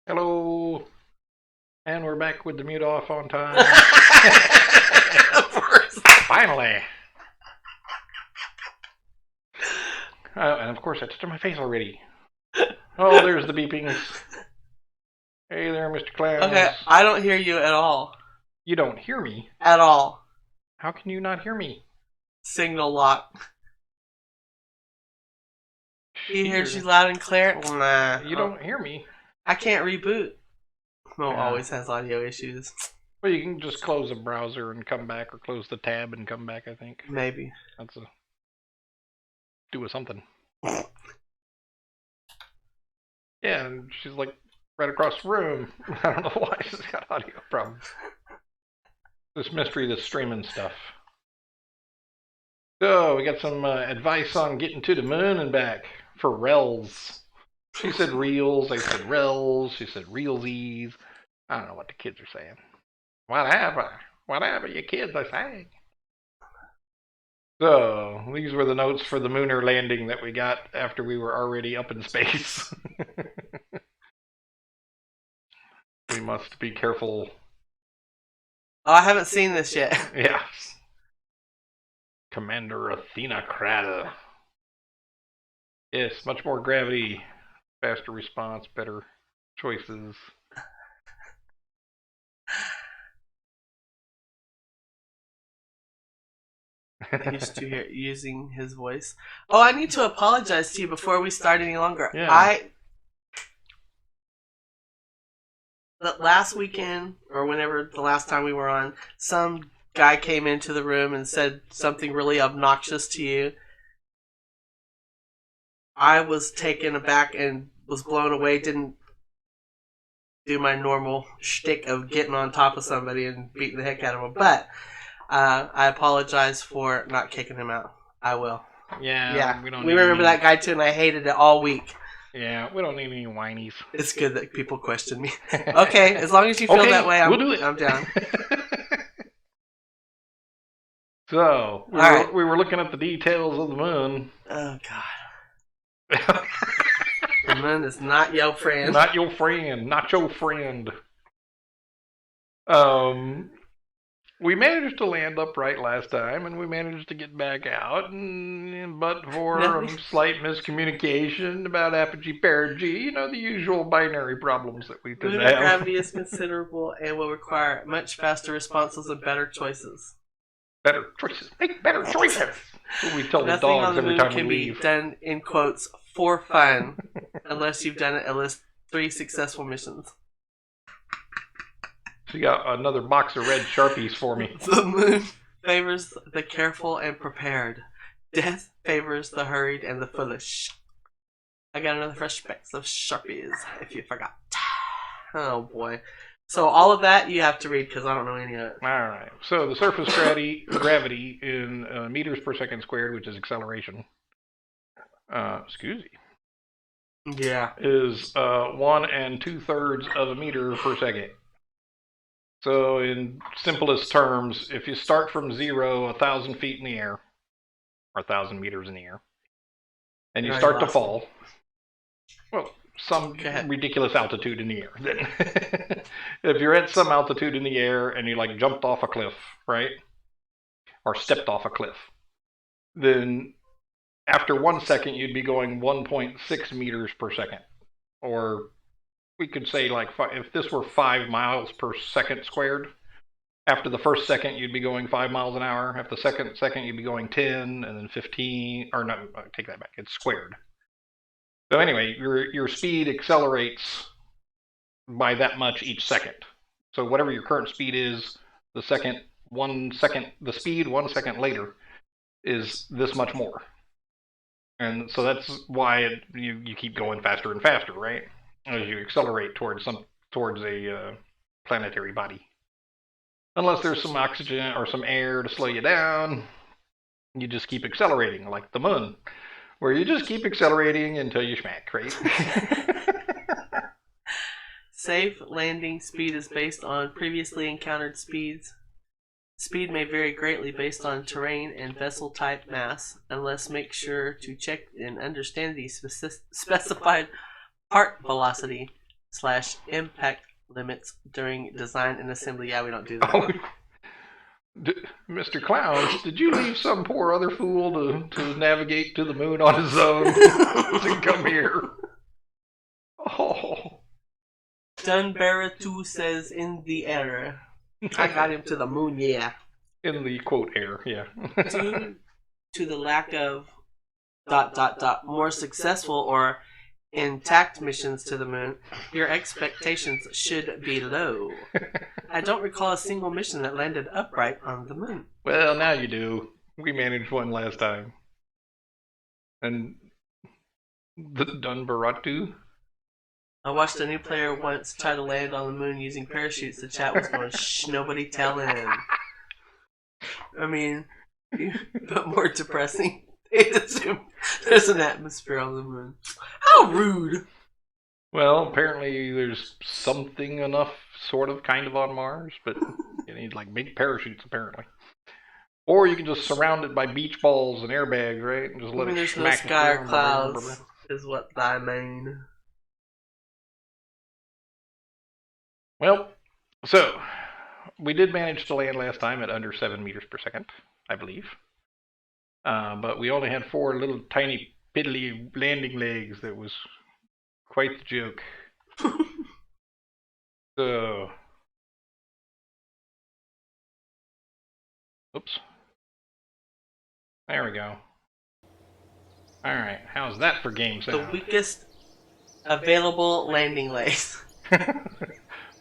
Hello, and we're back with the mute off on time. Of course. Finally. And of course, I touched my face already. Oh, there's the beepings. Hey there, Mr. Clowns. Okay, I don't hear you at all. You don't hear me? At all. How can you not hear me? Signal lock. You hear you loud and clear? Nah. You don't hear me. I can't reboot. Mo Yeah. always has audio issues. Well, you can just close the browser and come back, or close the tab and come back, I think. Maybe. That's a... do with something. Yeah, and she's like right across the room. I don't know why she's got audio problems. This mystery that's streaming stuff. So, we got some advice on getting to the moon and back for rels. She said reels, I said rels, she said realsies. I don't know what the kids are saying. Whatever, you kids are saying. So, these were the notes for the lunar landing that we got after we were already up in space. We must be careful. Oh, I haven't seen this yet. Yes. Commander Athena Crata. Yes, much more gravity, faster response, better choices. Used to hear using his voice. Oh, I need to apologize to you before we start any longer. Yeah. Last weekend, or whenever the last time we were on, some guy came into the room and said something really obnoxious to you. I was taken aback and was blown away. Didn't do my normal shtick of getting on top of somebody and beating the heck out of them. But I apologize for not kicking him out. I will. Yeah. We remember that guy too, and I hated it all week. Yeah, we don't need any whinies. It's good that people question me. Okay, as long as you feel that way, we'll do it. I'm down. So, we were looking at the details of the moon. Oh, God. The moon is not your friend. Not your friend. Not your friend. We managed to land upright last time, and we managed to get back out, but for a slight miscommunication about apogee, perigee, you know, the usual binary problems that we tend to Lunar have. gravity is considerable and will require much faster responses and better choices. Better choices. Make better choices. That's what we tell the Nothing dogs on the every moon time can we be leave. done, in quotes, for fun, unless you've done it at least 3 successful missions. She got another box of red Sharpies for me. The moon favors the careful and prepared. Death favors the hurried and the foolish. I got another fresh specs of Sharpies, if you forgot. Oh, boy. So all of that you have to read because I don't know any of it. All right. So the surface gravity in meters per second squared, which is acceleration, excuse me, Yeah. is 1 2/3 of a meter per second. So in simplest terms, if you start from 0, 1,000 feet in the air, or 1,000 meters in the air, and you start to fall, well, some ridiculous altitude in the air. Then, if you're at some altitude in the air and you like jumped off a cliff, right, or stepped off a cliff, then after 1 second you'd be going 1.6 meters per second, or we could say like if this were 5 miles per second squared, after the first second you'd be going 5 miles an hour. After the second you'd be going 10, and then 15. Or no, take that back. It's squared. So anyway, your speed accelerates by that much each second. So whatever your current speed is, the speed 1 second later is this much more. And so that's why you keep going faster and faster, right? As you accelerate towards a planetary body. Unless there's some oxygen or some air to slow you down, you just keep accelerating, like the moon, where you just keep accelerating until you smack, right? Safe landing speed is based on previously encountered speeds. Speed may vary greatly based on terrain and vessel type mass, unless make sure to check and understand the specified part velocity. impact limits during design and assembly. Yeah, we don't do that. Oh, Mr. Clowns, did you leave some poor other fool to navigate to the moon on his own to come here? Oh. Dunbarra2 says in the error. I got him to the moon, yeah. In the quote air, yeah. Due to the lack of ... more successful or intact missions to the moon, your expectations should be low. I don't recall a single mission that landed upright on the moon. Well, now you do. We managed one last time. And the Dunbaratu? I watched a new player once try to land on the moon using parachutes. The chat was going, shh, nobody tell him. I mean, but more depressing. They assume there's an atmosphere on the moon. How rude! Well, apparently there's something enough, sort of, kind of on Mars, but you need like big parachutes, apparently. Or you can just surround it by beach balls and airbags, right? And just let it there's no smack sky or down. clouds, is what I mean. Well, so we did manage to land last time at under 7 meters per second, I believe. But we only had 4 little tiny piddly landing legs. That was quite the joke. So, oops. There we go. Alright, how's that for game sound? The weakest available landing legs.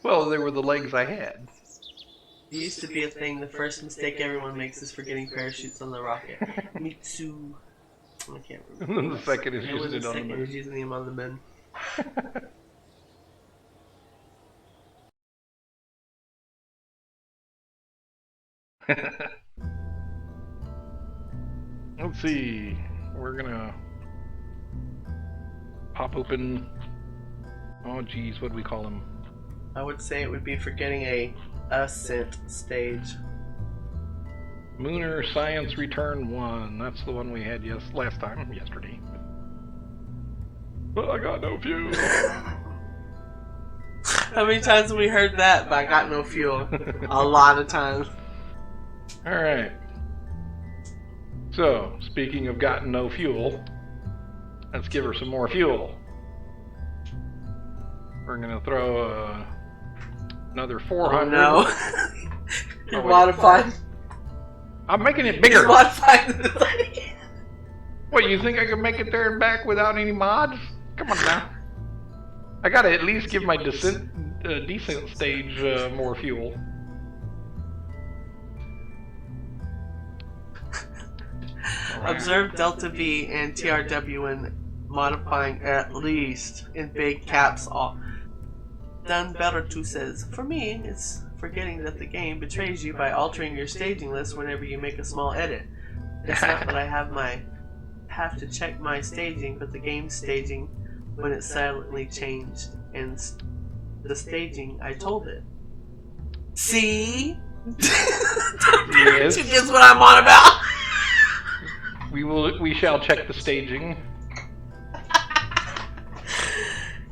Well, they were the legs I had. It used to be a thing. The first mistake everyone makes is forgetting parachutes on the rocket. Mitsu. I can't remember. The second is It was using the it on the second moon. is using them on the moon. Let's see. We're gonna pop open. Oh, geez, what do we call them? I would say it would be forgetting a ascent stage. Lunar Science Return 1. That's the one we had yesterday. But I got no fuel. How many times have we heard that? But I got no fuel. A lot of times. Alright. So, speaking of gotten no fuel, let's give her some more fuel. We're gonna throw another 400. Oh no. You're modified. I'm making it bigger. You're modified. What, you think I can make it there and back without any mods? Come on now. I gotta at least give my descent stage more fuel. Right. Observe Delta V and TRW when modifying at least in big caps all. Done better too says, for me, it's forgetting that the game betrays you by altering your staging list whenever you make a small edit. It's not that I have to check my staging, but the game's staging when it silently changed, and the staging I told it. See? Yes. She gets what I'm on about. We shall check the staging.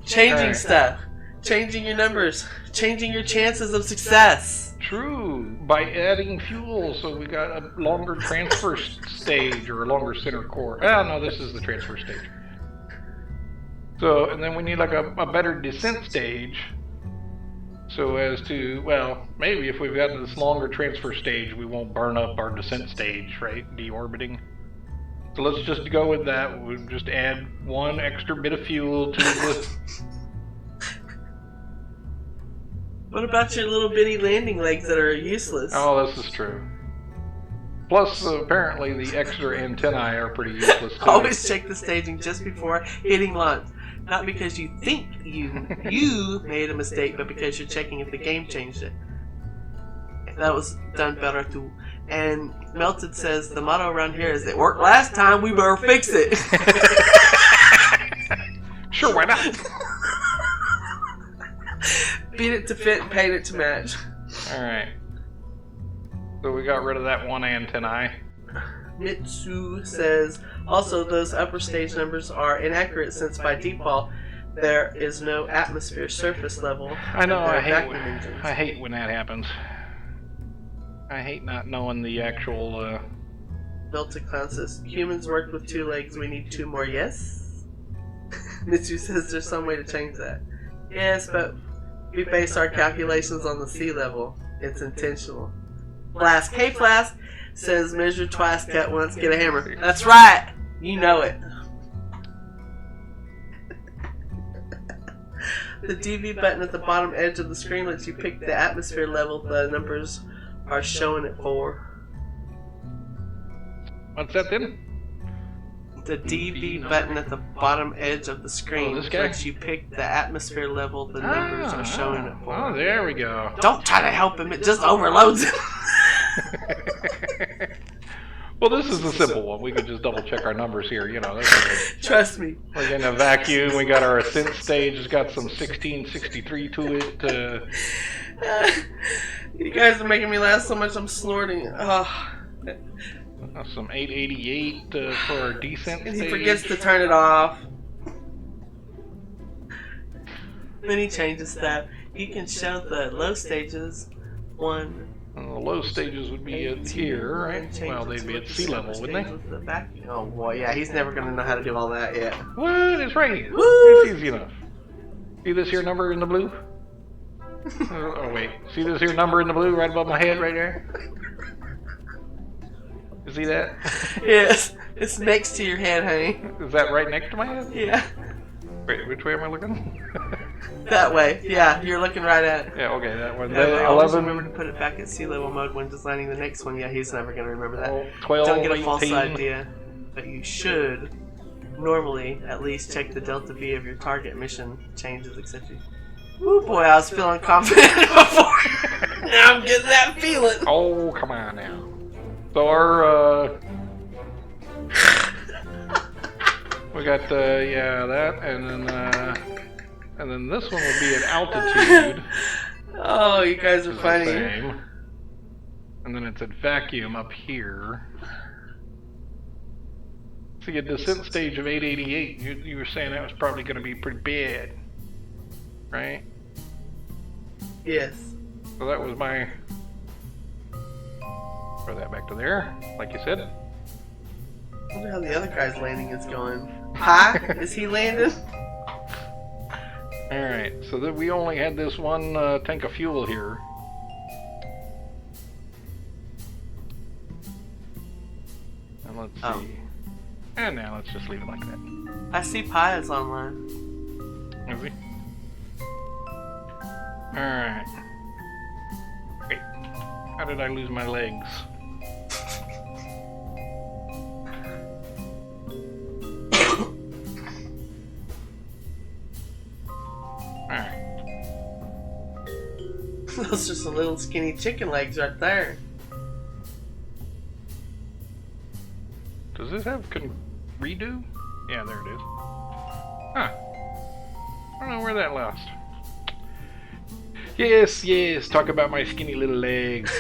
Changing Right. stuff. Changing your numbers. Changing your chances of success. True. By adding fuel, so we got a longer transfer stage or a longer center core. Oh no, this is the transfer stage. So, and then we need like a better descent stage. So as to, well, maybe if we've got this longer transfer stage, we won't burn up our descent stage, right? Deorbiting. So let's just go with that. We'll just add one extra bit of fuel to the... What about your little bitty landing legs that are useless? Oh, this is true. Plus, apparently the extra antennae are pretty useless too. Always check the staging just before hitting launch. Not because you think you made a mistake, but because you're checking if the game changed it. That was done better too. And Melted says the motto around here is, it worked last time, we better fix it. Sure, why not? Beat it to fit and paint it to match. Alright. So we got rid of that one antennae. Mitsu says, also those upper stage numbers are inaccurate since by default There is no atmosphere surface level. I know. and there I are hate. vacuum engines. I hate when that happens. I hate not knowing the actual. Melted Clown says, humans worked with 2 legs, we need 2 more, yes? Mitsu says there's some way to change that. Yes, but we base our calculations on the sea level. It's intentional. Flask, hey Flask, says measure twice, cut once, get a hammer. That's right! You know it. The DV button at the bottom edge of the screen lets you pick the atmosphere level the numbers are showing it for. What's that then? The DV button at the bottom edge of the screen this guy? lets you pick the atmosphere level the numbers are showing it for. Oh, there we go. Don't try to help him, it just overloads him. Well, this is a simple one. We could just double check our numbers here. You know, Trust me. we're getting a vacuum. We got our ascent stage. It's got some 1663 to it. You guys are making me laugh so much I'm snorting. Oh. Some 888 for our descent And stage. he forgets to turn it off. Then he changes that. You can show the low stages 1. And the low stages would be at here, right? Well, they'd be at sea level, wouldn't they? Oh boy, yeah, he's never gonna know how to do all that yet. What? It's right here. Woo! It's easy enough. See this here number in the blue? Oh wait, see this here number in the blue right above my head right there? You see that? Yes, it's next to your head, honey. Is that right next to my head? Yeah. Wait, which way am I looking? That way, yeah, you're looking right at it. Yeah, okay, that one. That way, always 11. remember to put it back at sea level mode when designing the next one. Yeah, he's never going to remember that. 12, Don't get a false 18. idea, but you should normally at least check the delta V of your target mission changes, etc. Woo boy, I was feeling confident before. Now I'm getting that feeling. Oh, come on now. So our, we got that, and then this one will be at altitude. Oh, you guys are Which is the funny. same. And then it's at vacuum up here. See, a descent stage of 888. You were saying that was probably going to be pretty bad, right? Yes. So that was my. Throw that back to there, like you said. I wonder how the other guy's landing is going. Hi? Is he landing? Alright, so that we only had this one tank of fuel here. And let's see. Oh. And now let's just leave it like that. I see Pi is online. Is he? Alright. Wait. How did I lose my legs? Alright. Those are some little skinny chicken legs right there. Does this have redo? Yeah, there it is. Huh. I don't know where that lost. Yes, yes, talk about my skinny little legs.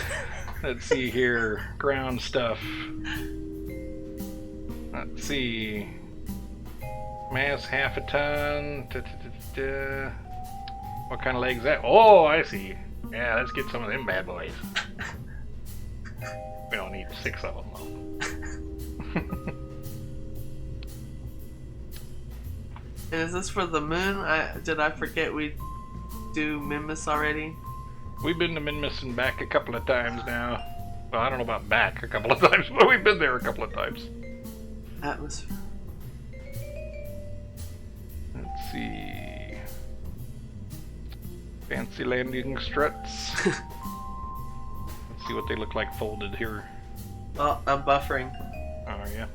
Let's see here. Ground stuff. Let's see. Mass half a ton. What kind of legs that? Oh, I see. Yeah, let's get some of them bad boys. We don't need 6 of them though. And is this for the moon? Did I forget we do Mimus already? We've been to Minmus and back a couple of times now. Well, I don't know about back a couple of times, but we've been there a couple of times. Atmosphere. Let's see. Fancy landing struts. Let's see what they look like folded here. Oh, I'm buffering. Oh, yeah.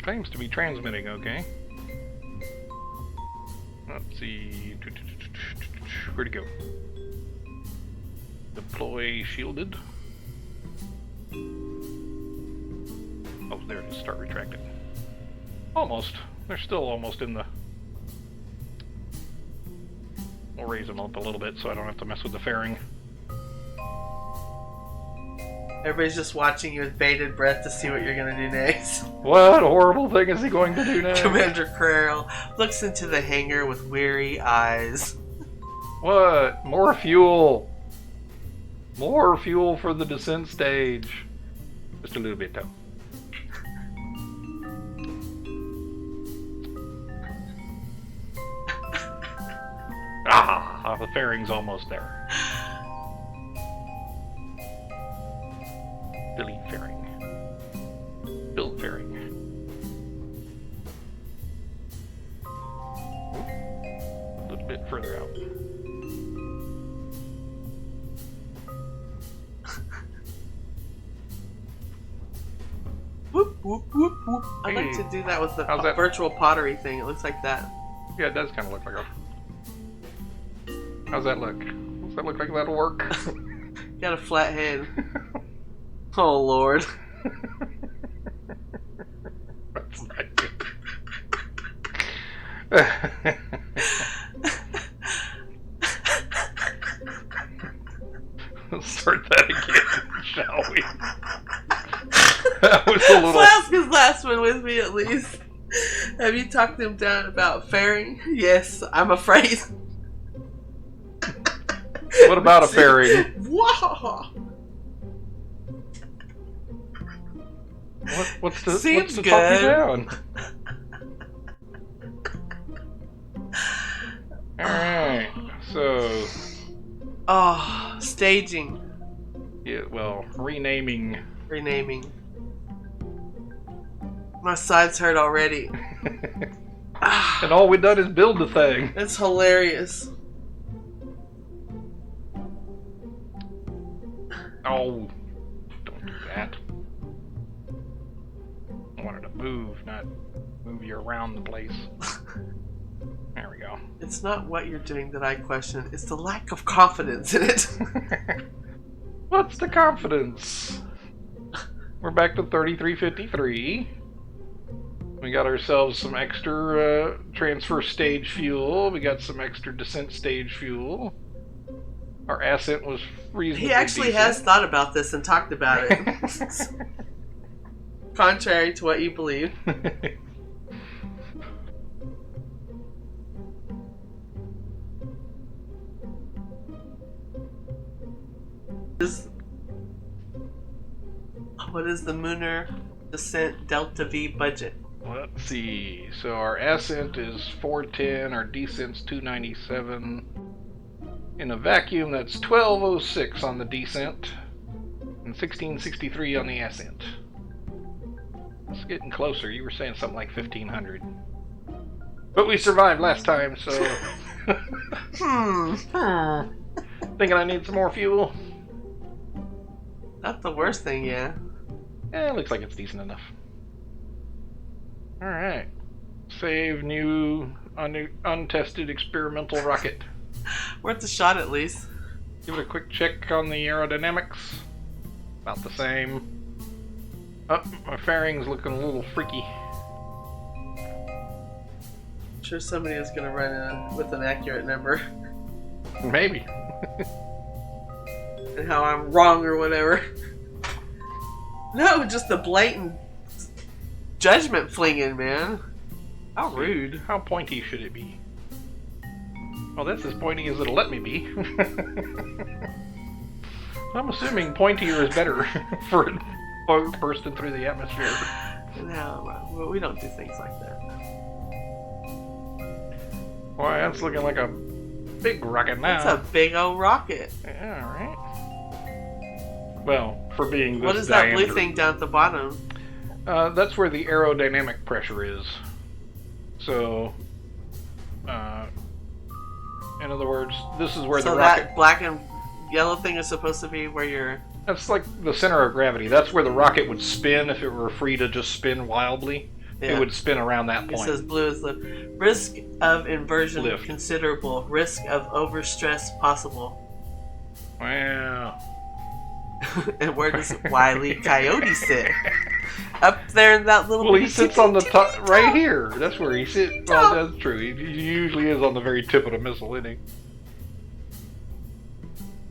Claims to be transmitting okay. Let's see. Where'd it go? Deploy shielded. Oh, there it is. Start retracting. Almost. They're still almost in the... We'll raise them up a little bit so I don't have to mess with the fairing. Everybody's just watching you with bated breath to see what you're gonna do next. What horrible thing is he going to do next? Commander Krell looks into the hangar with weary eyes. What? More fuel. More fuel for the descent stage. Just a little bit though. Ah, the fairing's almost there. Delete fairing. Build fairing. A little bit further out. Whoop, whoop, whoop, whoop. I'd like to do that with the How's that? virtual pottery thing. It looks like that. Yeah, it does kind of look like a... How's that look? Does that look like that'll work? Got a flat head. Oh, Lord. That's not good. Let's start that again, shall we? That was a little... Flask is last one with me, at least. Have you talked him down about fairing? Yes, I'm afraid. What about a fairing? Whoa! What's the Seems talk you good. down? Alright, so... Oh, staging. Yeah, well, renaming. Renaming. My sides hurt already. And all we done is build the thing. It's hilarious. Oh, don't do that. I wanted to move, not move you around the place. There we go. It's not what you're doing that I question, it's the lack of confidence in it. What's the confidence? We're back to 3353. We got ourselves some extra transfer stage fuel. We got some extra descent stage fuel. Our ascent was reasonably He actually decent. has thought about this and talked about it. Contrary to what you believe. What is the Lunar Descent Delta V budget? Let's see. So our ascent is 410, our descent's 297. In a vacuum, that's 1206 on the descent and 1663 on the ascent. It's getting closer. You were saying something like 1500. But we survived last time, so... Thinking I need some more fuel? Not the worst thing, yeah. It looks like it's decent enough. Alright. Save new, untested experimental rocket. Worth a shot at least. Give it a quick check on the aerodynamics. About the same. Oh, my fairing's looking a little freaky. I'm sure somebody is going to run with an accurate number. Maybe. And how I'm wrong or whatever. No, just the blatant judgment flinging, man. How rude. How pointy should it be? Well, that's as pointy as it'll let me be. I'm assuming pointier is better for it bursting through the atmosphere. No, we don't do things like that. Boy, that's looking like a big rocket now. That's a big old rocket. Yeah, right. Well, for being this What is that diameter. blue thing down at the bottom? That's where the aerodynamic pressure is. So, in other words, this is where So the that rocket... black and yellow thing is supposed to be where you're... That's like the center of gravity. That's where the rocket would spin if it were free to just spin wildly. Yeah. It would spin around that It point. says blue is lift. Risk of inversion Lift. considerable. Risk of overstress possible. Wow. And where does Wile E. Coyote sit? Up there in that little... Well, he bitty sits on the tippy top, tippy right top. here. That's where he sits. Top. Well, that's true. He usually is on the very tip of the missile, isn't he?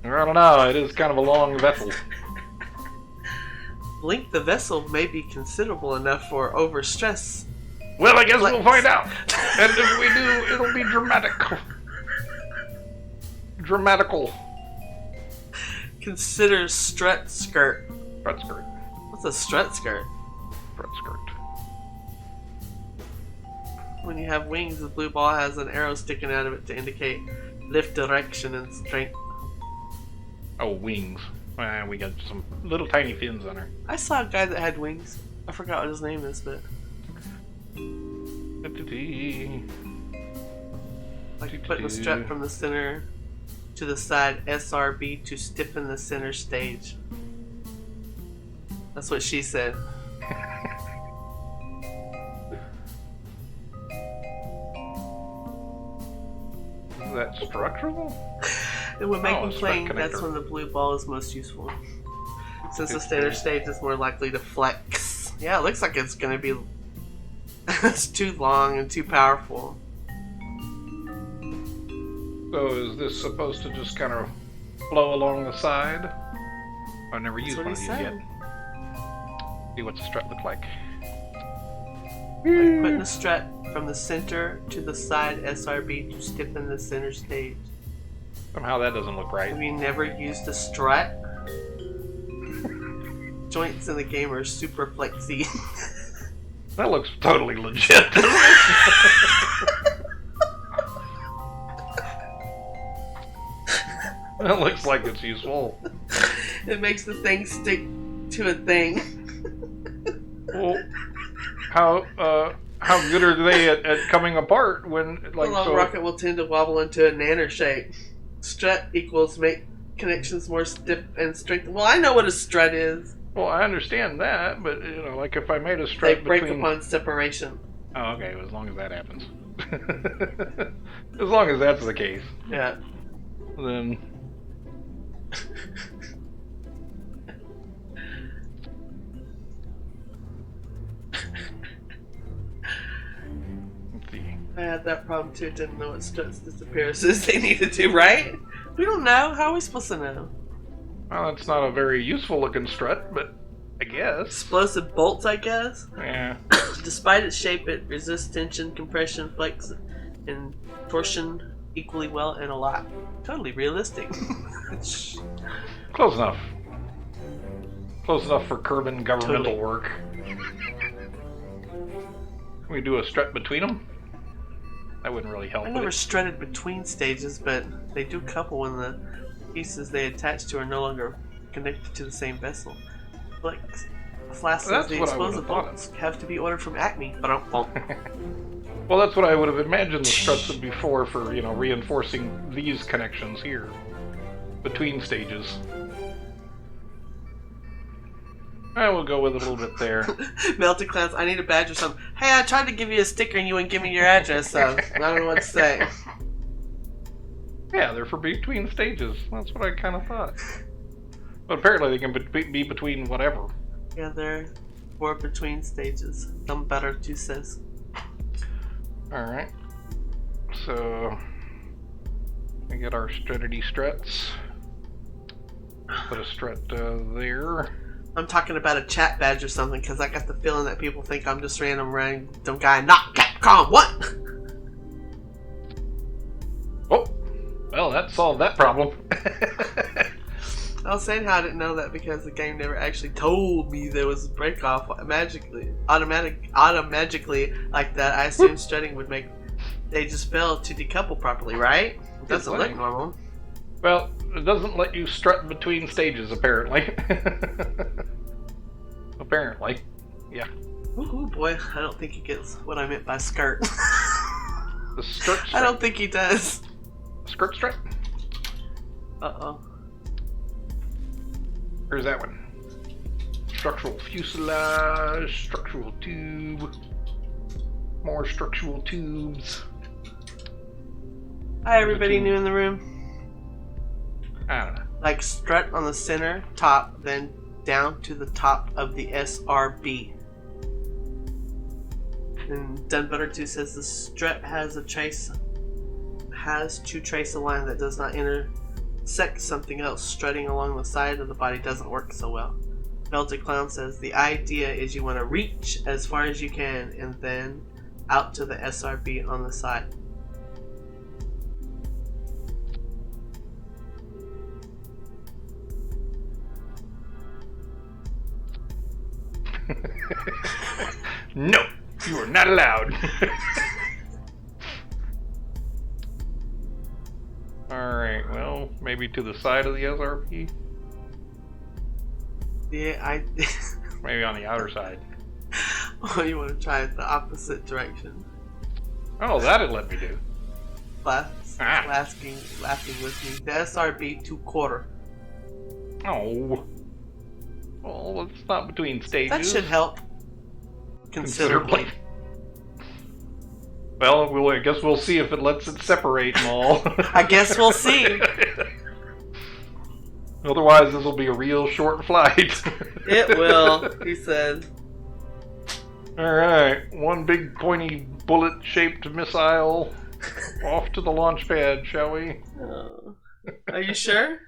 I don't know. It is kind of a long vessel. length of vessel may be considerable enough for overstress. Well, I guess we'll find out. And if we do, it'll be dramatic. Dramatical. Consider strut skirt. Strut skirt. What's a strut skirt? Strut skirt. When you have wings, the blue ball has an arrow sticking out of it to indicate lift direction and strength. Oh, wings. We got some little tiny fins on her. I saw a guy that had wings. I forgot what his name is, but like putting the strut from the center to the side SRB to stiffen the center stage. That's what she said. Is that structural? And when making a strut plane, connector. that's when the blue ball is most useful. Since the standard stage is more likely to flex. Yeah, it looks like it's gonna be it's too long and too powerful. So is this supposed to just kind of flow along the side? I've never used That's one what of he these said. yet. See what the strut look like. Like putting the strut from the center to the side SRB to stiffen the center stage. Somehow that doesn't look right. Have you never used a strut? Joints in the game are super flexy. That looks totally legit. That looks like it's useful. It makes the thing stick to a thing. Well, how good are they at coming apart when The like long so? rocket will tend to wobble into a nanner shape. Strut equals make connections more stiff and strengthen. Well, I know what a strut is. Well, I understand that, but you know, like if I made a They strut break between. upon separation. Oh, okay. Well, as long as that happens. As long as that's the case, Yeah. then. Let's see. I had that problem too. Didn't know what struts disappear as soon as they needed to, right? We don't know. How are we supposed to know? Well, it's not a very useful looking strut, but I guess. Explosive bolts, I guess. Yeah. Despite its shape, it resists tension, compression, flex, and torsion equally well and a lot. Totally realistic. Close enough. Close enough for Kerbin governmental Totally. work. Can we do a strut between them? That wouldn't really help. I would never it? strutted between stages, but they do couple when the pieces they attach to are no longer connected to the same vessel. Like Flask says, That's the what I explosive would've thought. bolts have to be ordered from Acme. But Well, that's what I would have imagined the struts would be for you know, reinforcing these connections here between stages. I will go with a little bit there. Melted Clowns, I need a badge or something. Hey, I tried to give you a sticker and you wouldn't give me your address, so I don't know what to say. Yeah, they're for between stages. That's what I kind of thought. But apparently they can be between whatever. Yeah, they're for between stages. Some better too says. Alright. So, we get our strutity struts. Put a strut there. I'm talking about a chat badge or something because I got the feeling that people think I'm just random guy not Capcom. What? Oh! Well, that solved that problem. I was saying how I didn't know that because the game never actually told me there was a break off automatically like that. I assumed strutting would make they just fail to decouple properly, right? It doesn't look normal. Well, it doesn't let you strut between stages, apparently. Apparently. Yeah. Ooh, boy, I don't think he gets what I meant by skirt. The skirt strut. I don't think he does. Skirt strut? Uh-oh. Here's that one. Structural fuselage, structural tube, more structural tubes. Hi, everybody new in the room. I don't know. Like strut on the center top, then down to the top of the SRB. And Done Better 2 says the strut has to trace a line that does not intersect something else. Strutting along the side of the body doesn't work so well. Melted Clown says the idea is you want to reach as far as you can and then out to the SRB on the side. No, you are not allowed. Alright, well, maybe to the side of the SRP? Yeah, Maybe on the outer side. Oh, you want to try it the opposite direction. Oh, that'd let me do. Laughing with me. The SRB 2/4. Oh. Well, it's not between stages. That should help considerably. Well, I guess we'll see if it lets it separate them all. I guess we'll see. Otherwise, this will be a real short flight. It will, he said. Alright, one big pointy bullet-shaped missile off to the launch pad, shall we? Are you sure?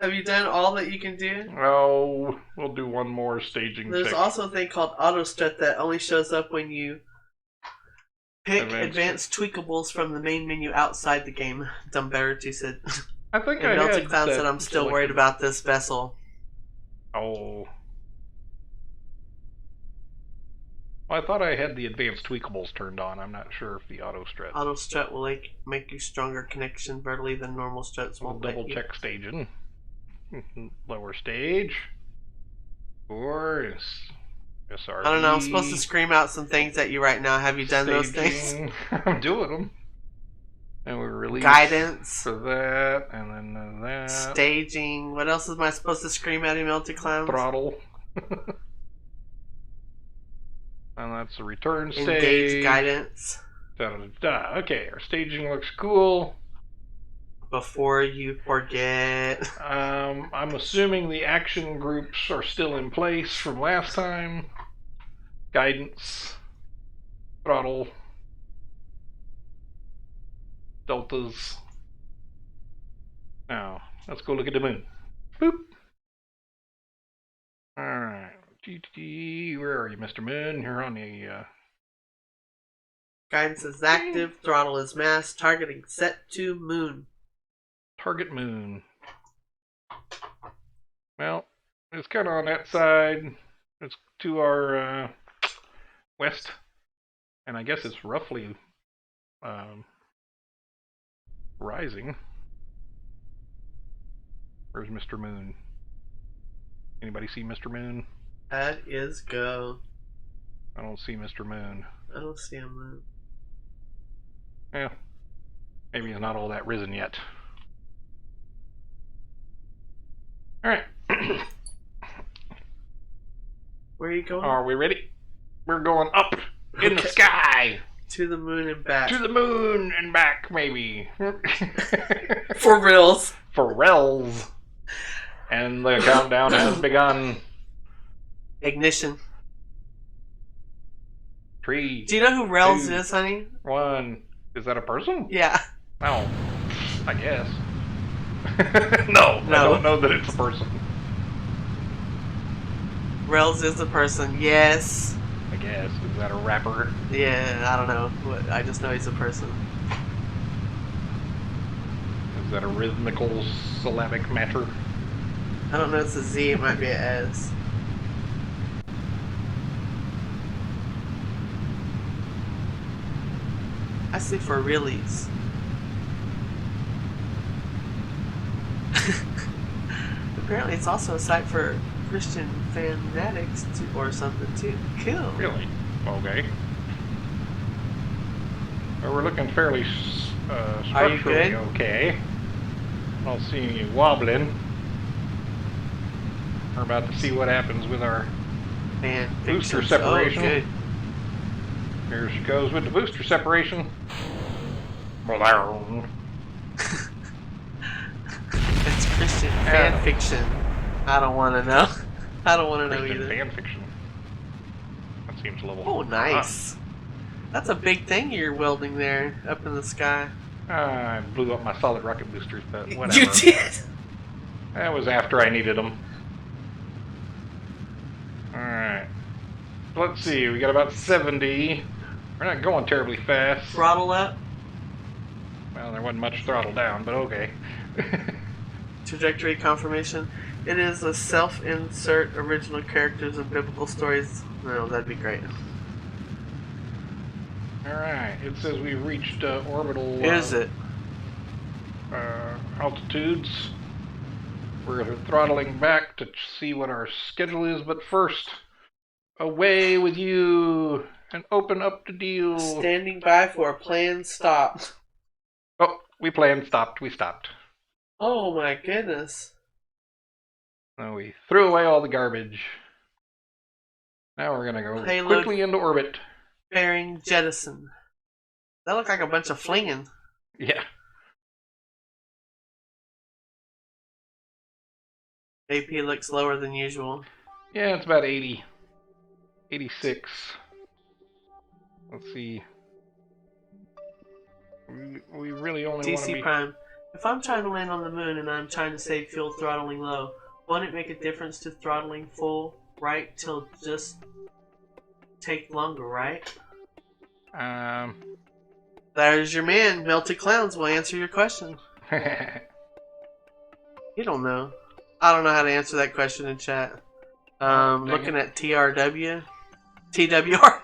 Have you done all that you can do? Oh, we'll do one more staging There's check. also a thing called auto strut that only shows up when you pick advanced tweakables from the main menu outside the game. Dumbarity said. I think and I Melted had Clown that said I'm still selected. worried about this vessel. Oh. Well, I thought I had the advanced tweakables turned on. I'm not sure if the auto strut. Auto strut will make you stronger connection vertically than normal struts We'll won't. double check staging. Lower stage. Or SRB. I don't know. I'm supposed to scream out some things at you right now. Have you done those things? Staging. I'm doing them. And we release Guidance. for that, and then that. Staging. What else am I supposed to scream at you, Melted Clown? Throttle. And that's the return stage. Engage guidance. Da-da-da-da. Okay, our staging looks cool. Before you forget. I'm assuming the action groups are still in place from last time. Guidance. Throttle. Deltas. Now, let's go look at the moon. Boop. Alright. Where are you, Mr. Moon? You're on the, Guidance is active. Throttle is masked. Targeting set to moon. target moon. Well, it's kind of on that side. It's to our, west. And I guess it's roughly, rising. Where's Mr. Moon? Anybody see Mr. Moon? That is go. I don't see Mr. Moon. I don't see him move. Yeah. Maybe he's not all that risen yet. Alright. Where are you going? Are we ready? We're going up in the sky! To the moon and back. To the moon and back, maybe. For reals. For reals. And the countdown has begun. Ignition. 3. Do you know who Rels 2, is, honey? 1. Is that a person? Yeah. Oh, I guess. No, I don't know that it's a person. Rels is a person. Yes. I guess. Is that a rapper? Yeah, I don't know. I just know he's a person. Is that a rhythmical syllabic matter? I don't know. It's a Z. It might be an S. I say for realies. Apparently, it's also a site for Christian fanatics or something too. Cool. Really? Okay. Well, we're looking fairly Are you structurally good? okay. I don't see any wobbling. We're about to see what happens with our Man, booster fictions. separation. Oh, good. Here she goes with the booster separation. It's Christian fan fiction. I don't want to know. I don't want to know Christian either. fan fiction. That seems a little. Oh, nice. That's a big thing you're welding there up in the sky. I blew up my solid rocket boosters, but whatever. You did? That was after I needed them. let's see. We got about 70. We're not going terribly fast. Throttle up. Well, there wasn't much throttle down, but okay. Trajectory confirmation. It is a self-insert original characters of biblical stories. No, that'd be great. Alright, it says we reached orbital Is it? altitudes. We're throttling back to see what our schedule is, but first, away with you and open up the deal. Standing by for a planned stop. Oh, we planned, stopped, we stopped. Oh my goodness. So we threw away all the garbage. Now we're gonna go Payload quickly into orbit. Bearing jettison. That looked like a bunch of flinging. Yeah. AP looks lower than usual. Yeah, it's about 80. 86. Let's see. We really only want to DC be... Prime. If I'm trying to land on the moon and I'm trying to save fuel throttling low, won't it make a difference to throttling full right till just take longer, right? There's your man. Melted Clowns will answer your question. You don't know. I don't know how to answer that question in chat. Looking at TRW. TWR.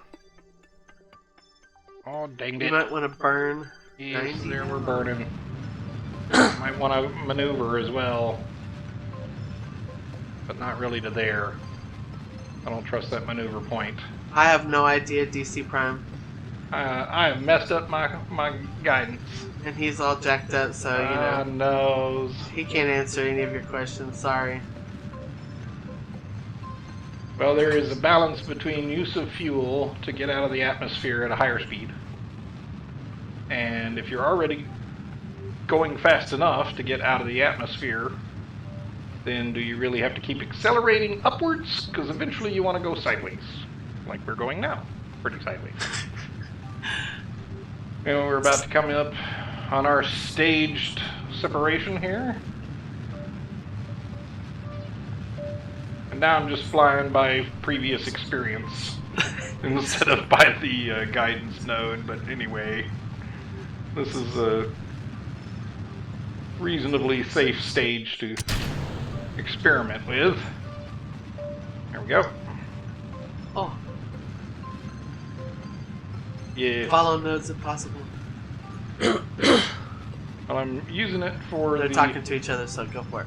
Oh, dang You it. might want to burn. Yes, there we're burning. Might want to maneuver as well. But not really to there. I don't trust that maneuver point. I have no idea, DC Prime. I have messed up my guidance. And he's all jacked up, so, you know. Knows. He can't answer any of your questions, sorry. Well, there is a balance between use of fuel to get out of the atmosphere at a higher speed. And if you're already going fast enough to get out of the atmosphere, then do you really have to keep accelerating upwards? Because eventually you want to go sideways, like we're going now. Pretty sideways. And we're about to come up on our staged separation here. And now I'm just flying by previous experience instead of by the guidance node. But anyway, this is a reasonably safe stage to experiment with. There we go. Oh. Yeah. Follow nodes if possible. Well, I'm using it for They're talking to each other, so go for it.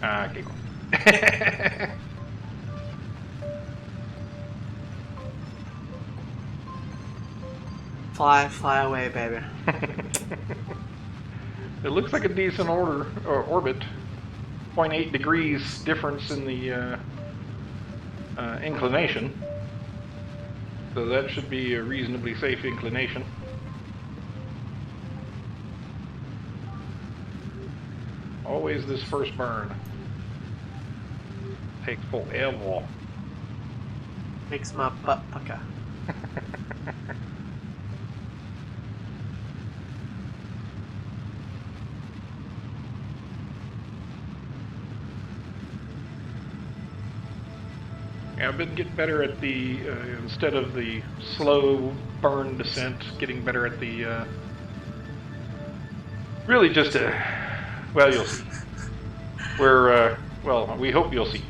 Okay, cool. Fly away, baby. It looks like a decent orbit. 0.8 degrees difference in the inclination. So that should be a reasonably safe inclination. Always this first burn. Takes forever. Makes my butt pucker. Yeah, I've been getting better at the, instead of the slow burn descent, getting better at the, really just well, you'll see. Well, we hope you'll see.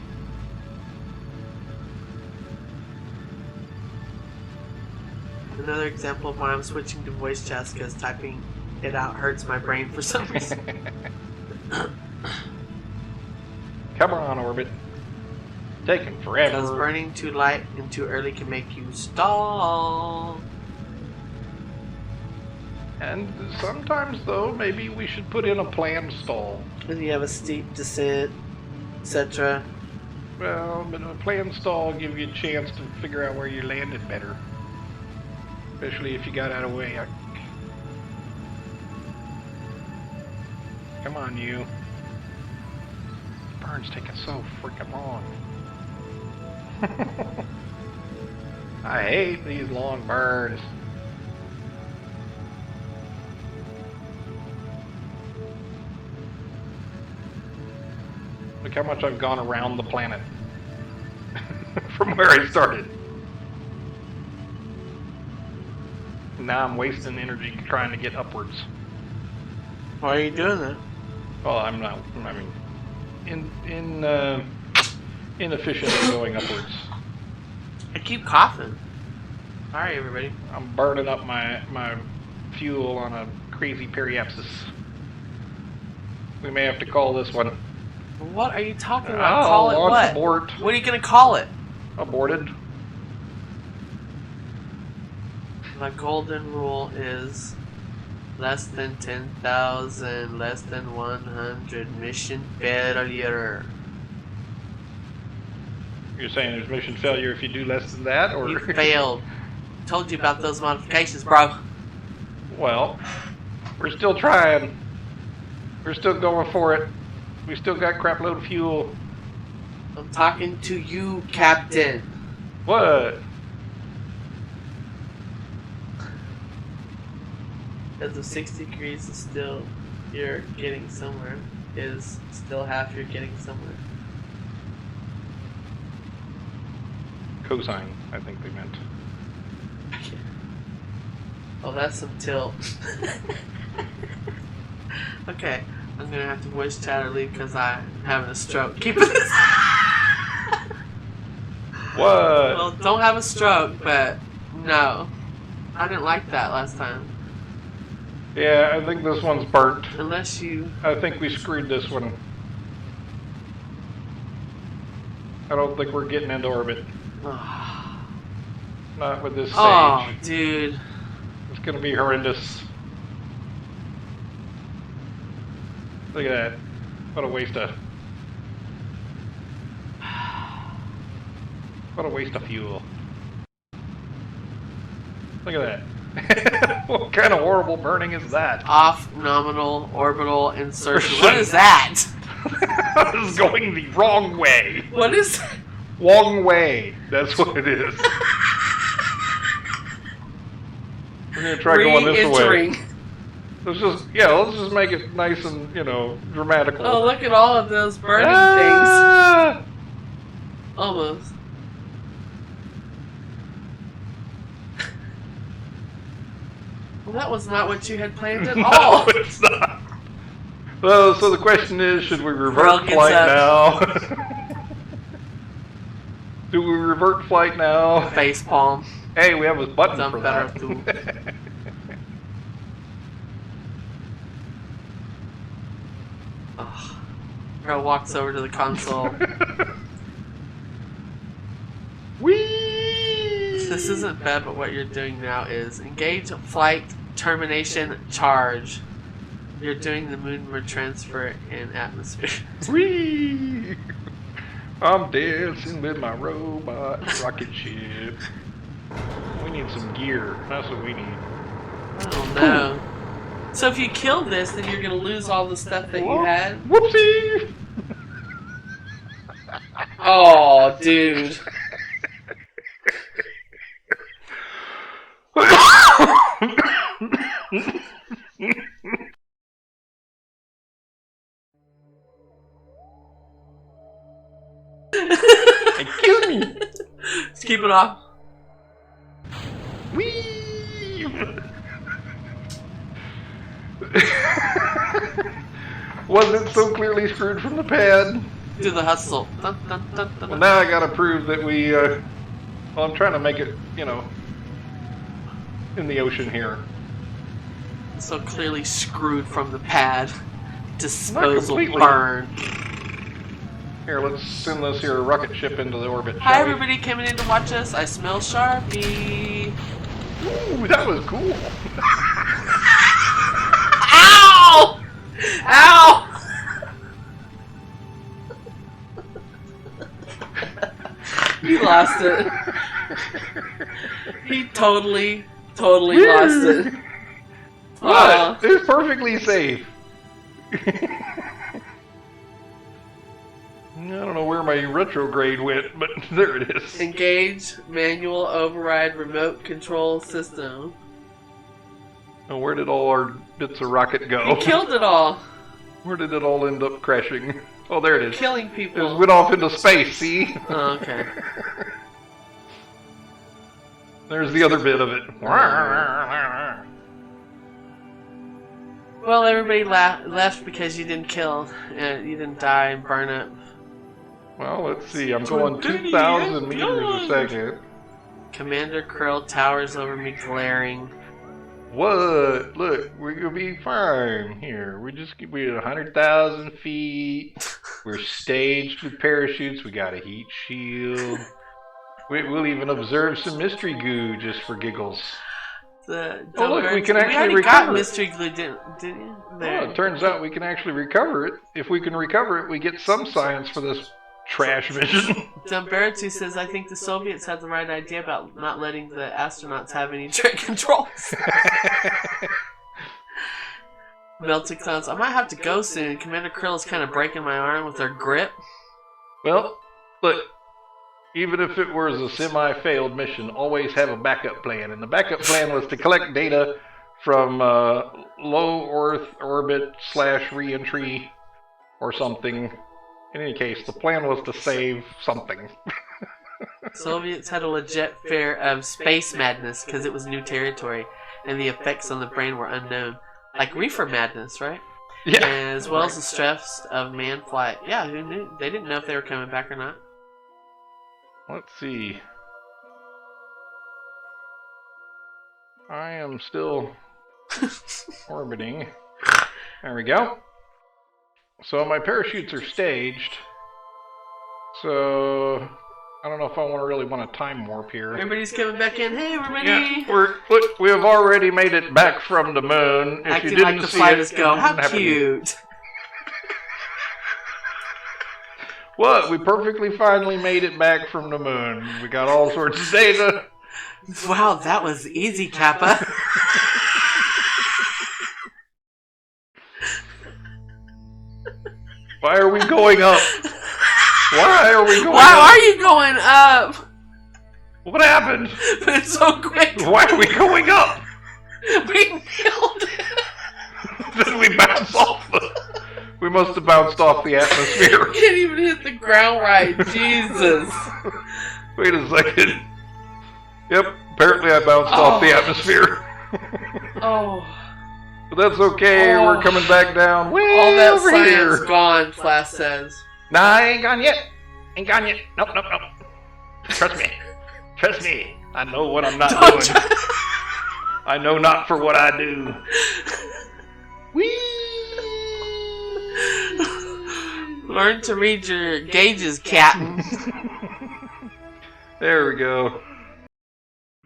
Another example of why I'm switching to voice chats, because typing it out hurts my brain for some reason. Come on, orbit. Taking forever. Because burning too light and too early can make you stall. And sometimes, though, maybe we should put in a planned stall. When you have a steep descent, etc. Well, but a planned stall will give you a chance to figure out where you landed better. Especially if you got out of the way. Come on, you. Burn's taking so freaking long. I hate these long burns. Look how much I've gone around the planet from where I started. now I'm wasting energy trying to get upwards. Why are you doing that? Well, I'm not. I mean, inefficiently going upwards. I keep coughing. Sorry, everybody. I'm burning up my fuel on a crazy periapsis. We may have to call this one. What are you talking about? Oh, Call it launch what? abort. What are you gonna call it? Aborted. The golden rule is less than 10,000, less than 100 mission failure. You're saying there's mission failure if you do less than that, or You failed. Told you about those modifications, bro. Well, we're still trying. We're still going for it. We still got crap load of fuel. I'm talking to you, Captain. What? Because of 60 degrees is still you're getting somewhere. Is still half you're getting somewhere. Cosine, I think they meant. Oh, that's some tilt. Okay, I'm gonna have to voice chat or leave because I'm having a stroke. Keep it. What? Well, don't have a stroke, but no. I didn't like that last time. Yeah, I think this one's burnt. Unless you... I think we screwed this one. I don't think we're getting into orbit. Not with this stage. Oh, dude. It's gonna be horrendous. Look at that. What a waste of... What a waste of fuel. Look at that. What kind of horrible burning is that? Off nominal orbital insertion. What is that? This is going the wrong way. What is... Wrong way. That's what it is. We're gonna try going this way. Let's just make it nice and, dramatical. Oh, look at all of those burning things. Almost. Well, that was not what you had planned at all. No, it's not. Well, so the question is, should we revert Broken flight up. now? Do we revert flight now? Face palm. Hey, we have a button Some for better that. too. Girl walks over to the console. Whee! This isn't bad, but what you're doing now is engage flight termination charge. You're doing the moon transfer in atmosphere. Whee! I'm dancing with my robot rocket ship. We need some gear. That's what we need. Oh no. So if you kill this, then you're gonna lose all the stuff that you had? Whoopsie! Oh, dude. Excuse me! Just keep it off. Whee! Wasn't so clearly screwed from the pad. Do the hustle. Dun, dun, dun, dun, Well, now I gotta prove that we, well, I'm trying to make it, in the ocean here. So clearly screwed from the pad. Disposal completely. burn. Here, let's send this here rocket ship into the orbit, Hi shall we? everybody coming in to watch us. I smell Sharpie. Ooh, that was cool. Ow! Ow! He lost it. He totally lost it. What? It's perfectly safe. I don't know where my retrograde went, but there it is. Engage manual override remote control system. Now, where did all our bits of rocket go? He killed it all. Where did it all end up crashing? Oh, there it is. Killing It people. went off into space, see? Oh, okay. There's the other bit of it. Well, everybody left because you didn't kill, and you didn't die and burn up. Well, let's see. I'm going 2,000 meters a second. Commander Krill towers over me, glaring. What? Look, we're gonna be fine here. We're 100,000 feet. We're staged with parachutes. We got a heat shield. We'll even observe some mystery goo just for giggles. Look, we can actually recover it. Mystery glue, didn't you? Well, it turns out we can actually recover it. If we can recover it, we get some science for this trash mission. Dumbertu says, I think the Soviets had the right idea about not letting the astronauts have any train controls. Melted Clowns, I might have to go soon. Commander Krill is kind of breaking my arm with her grip. Well, look, even if it was a semi-failed mission, always have a backup plan. And the backup plan was to collect data from low Earth orbit / re-entry or something. In any case, the plan was to save something. Soviets had a legit fear of space madness because it was new territory and the effects on the brain were unknown. Like reefer madness, right? Yeah. As well as the stress of manned flight. Yeah, who knew? They didn't know if they were coming back or not. Let's see. I am still orbiting. There we go. So my parachutes are staged. So I don't know if I really want to time warp here. Everybody's coming back in. Hey, everybody! Yeah, look, we have already made it back from the moon. If Acting you didn't like the see fighters it, go. How happened. cute! What? We perfectly finally made it back from the moon. We got all sorts of data. Wow, that was easy, Kappa. Why are we going up? Why are we going up? Why are you going up? What happened? But it's so quick. Why are we going up? We nailed it. Did we bounce off the... We must have bounced off the atmosphere. Can't even hit the ground right. Jesus. Wait a second. Yep, apparently I bounced off the atmosphere. Oh. But that's okay, we're coming back down way All that over science here. gone, Flash says. Nah, I ain't gone yet. Ain't gone yet. Nope. Trust me. Trust me. I know what I'm not doing. I know not for what I do. Whee! Learn to read your gauges, Captain. There we go.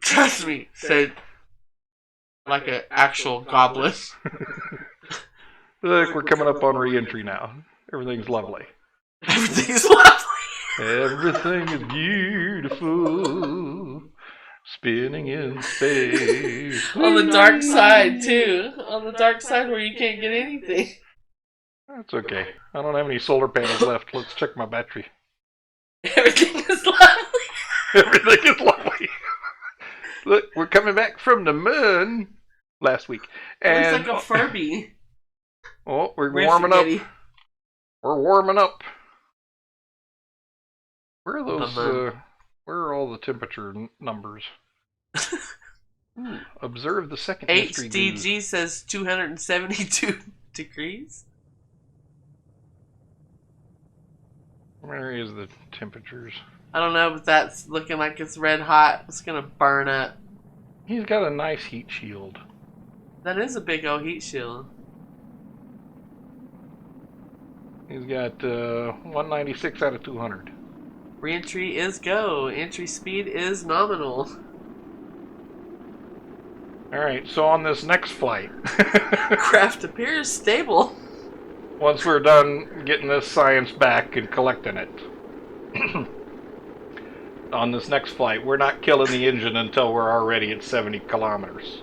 Trust me, said like an actual goblin. Look, we're coming up on re-entry now. Everything's lovely. Everything's lovely. Everything is beautiful. Spinning in space. On the dark side, too. On the dark side where you can't get anything. That's okay. I don't have any solar panels left. Let's check my battery. Everything is lovely. Everything is lovely. Look, we're coming back from the moon last week. And looks like a Furby. Oh, we're warming up. We're warming up. Where are those? Where are all the temperature numbers? Observe the second mystery goo. HDG says 272 degrees. Where is the temperatures? I don't know, but that's looking like it's red hot. It's gonna burn up. He's got a nice heat shield. That is a big old heat shield. He's got 196 out of 200. Re-entry is go. Entry speed is nominal. Alright, so on this next flight... Craft appears stable. Once we're done getting this science back and collecting it. On this next flight, we're not killing the engine until we're already at 70 kilometers.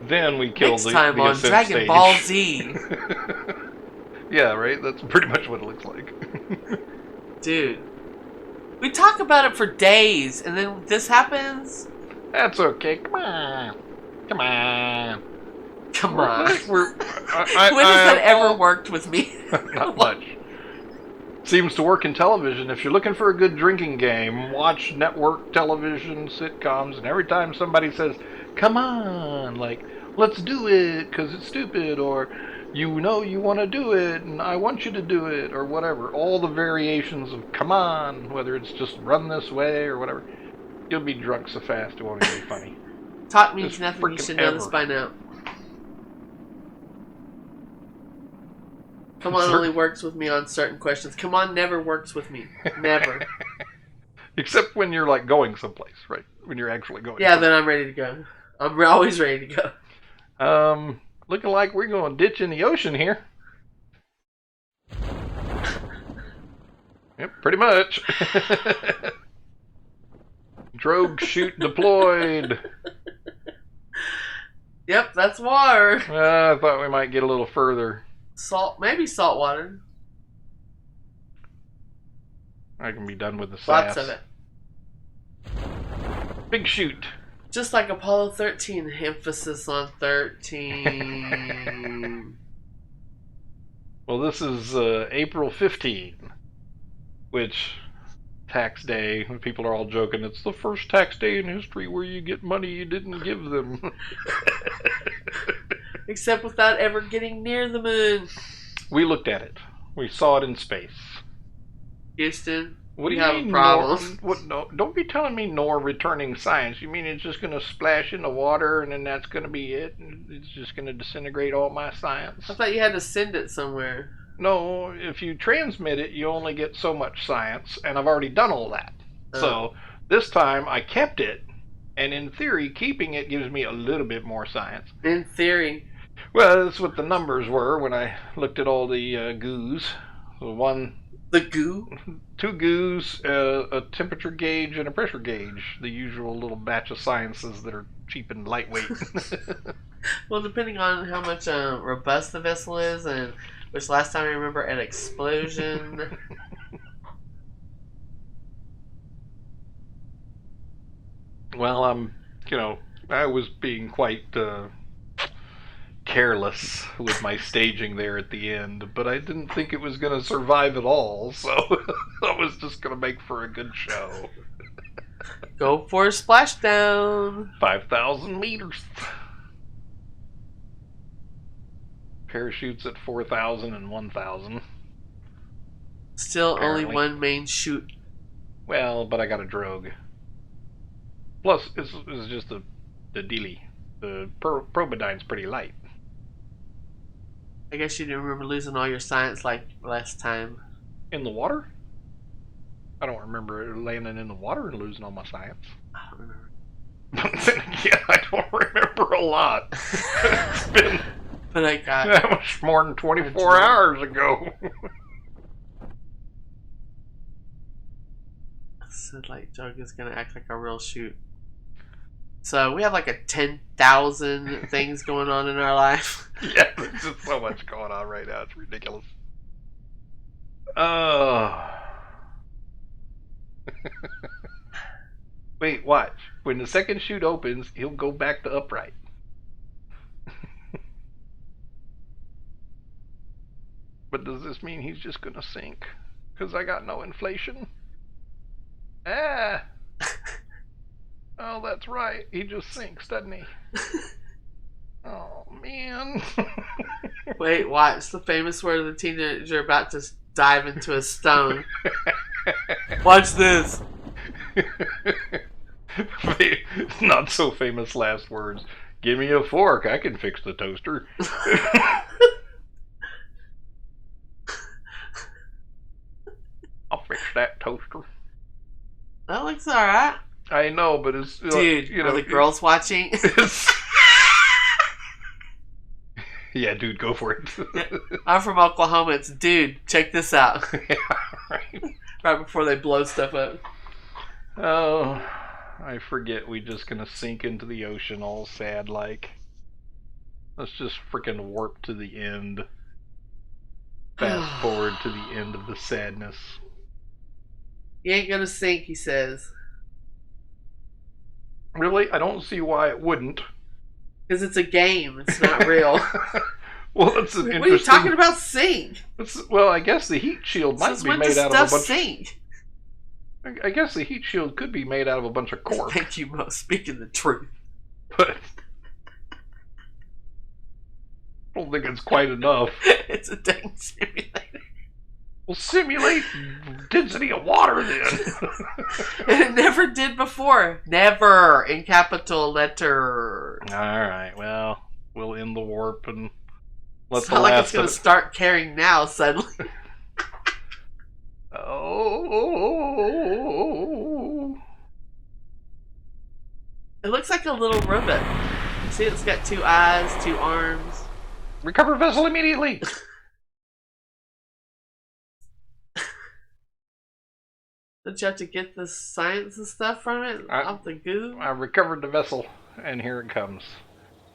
Then we kill Next the time on ascent Dragon stage. Ball Z. Yeah, right? That's pretty much what it looks like. Dude. We talk about it for days, and then this happens? That's okay. Come on. Come on. Come on. When When has that ever worked with me? Not much. seems to work in television. If you're looking for a good drinking game, watch network television sitcoms, and every time somebody says, "Come on," like, "Let's do it because it's stupid," or "You know you want to do it, and I want you to do it," or whatever, all the variations of "come on," whether it's just "run this way" or whatever, you'll be drunk so fast it won't even be funny. Talk means Just nothing. You frickin' should know this ever. by now. Come on only works with me on certain questions. Come on never works with me. Never. Except when you're like going someplace, right? When you're actually going. Yeah, then I'm ready to go. I'm always ready to go. Looking like we're going to ditch in the ocean here. Yep, pretty much. Drogue chute deployed. Yep, that's water. I thought we might get a little further. Maybe salt water. I can be done with the sass. Lots of it. Big chute. Just like Apollo 13, emphasis on 13. Well, this is April 15, which tax day, when people are all joking, it's the first tax day in history where you get money you didn't give them. Except without ever getting near the moon. We looked at it. We saw it in space. Houston, What do we you have mean, a problem. No, don't be telling me nor returning science. You mean it's just going to splash in the water and then that's going to be it? And it's just going to disintegrate all my science? I thought you had to send it somewhere. No, if you transmit it, you only get so much science, and I've already done all that. So this time I kept it, and in theory, keeping it gives me a little bit more science. In theory. Well, that's what the numbers were when I looked at all the goos. The goo? 2 goos, a temperature gauge, and a pressure gauge. The usual little batch of sciences that are cheap and lightweight. Well, depending on how much robust the vessel is, and which last time I remember an explosion. Well, I was being quite careless with my staging there at the end, but I didn't think it was going to survive at all, so I was just going to make for a good show. Go for a splashdown. 5,000 meters. Parachutes at 4,000 and 1,000. Still Apparently. only one main chute. Well, but I got a drogue. Plus, it's just the dealie. The Probidine's pretty light. I guess you didn't remember losing all your science like last time. In the water? I don't remember landing in the water and losing all my science. I don't remember. But then again, I don't remember a lot. It's been But I got that much more than 24 hours ago. said like Doug is gonna act like a real shoot. So we have like a 10,000 things going on in our life. Yeah, there's just so much going on right now. It's ridiculous. Oh. Wait, watch. When the second chute opens, he'll go back to upright. But does this mean he's just gonna sink? Because I got no inflation? Ah! Oh, that's right. He just sinks, doesn't he? Oh, man. Wait, watch the famous word of the teenager about to dive into a stone. Watch this. Not so famous last words. Give me a fork. I can fix the toaster. I'll fix that toaster. That looks alright. I know, but it's... Dude, you know, are the girls watching? Yeah, dude, go for it. I'm from Oklahoma. It's, dude, check this out. Yeah, right. Right before they blow stuff up. Oh, I forget we just gonna sink into the ocean all sad like. Let's just frickin' warp to the end. Fast forward to the end of the sadness. You ain't gonna sink, he says. Really? I don't see why it wouldn't. Because it's a game. It's not real. Well, that's an What interesting... are you talking about sink? Well, I guess the heat shield might Since be when made does out of a stuff bunch... sink? I guess the heat shield could be made out of a bunch of cork. Thank you, Mo. Speaking the truth. But I don't think it's quite enough. It's a dang simulator. Well, simulate density of water then. And it never did before. Never in capital letter. Alright, well, we'll end the warp and let It's the not like last it's going to of it... start carrying now suddenly. Oh. It looks like a little robot. See, it's got 2 eyes, 2 arms. Recover vessel immediately. Don't you have to get the science and stuff from it? Off the goo? I recovered the vessel, and here it comes.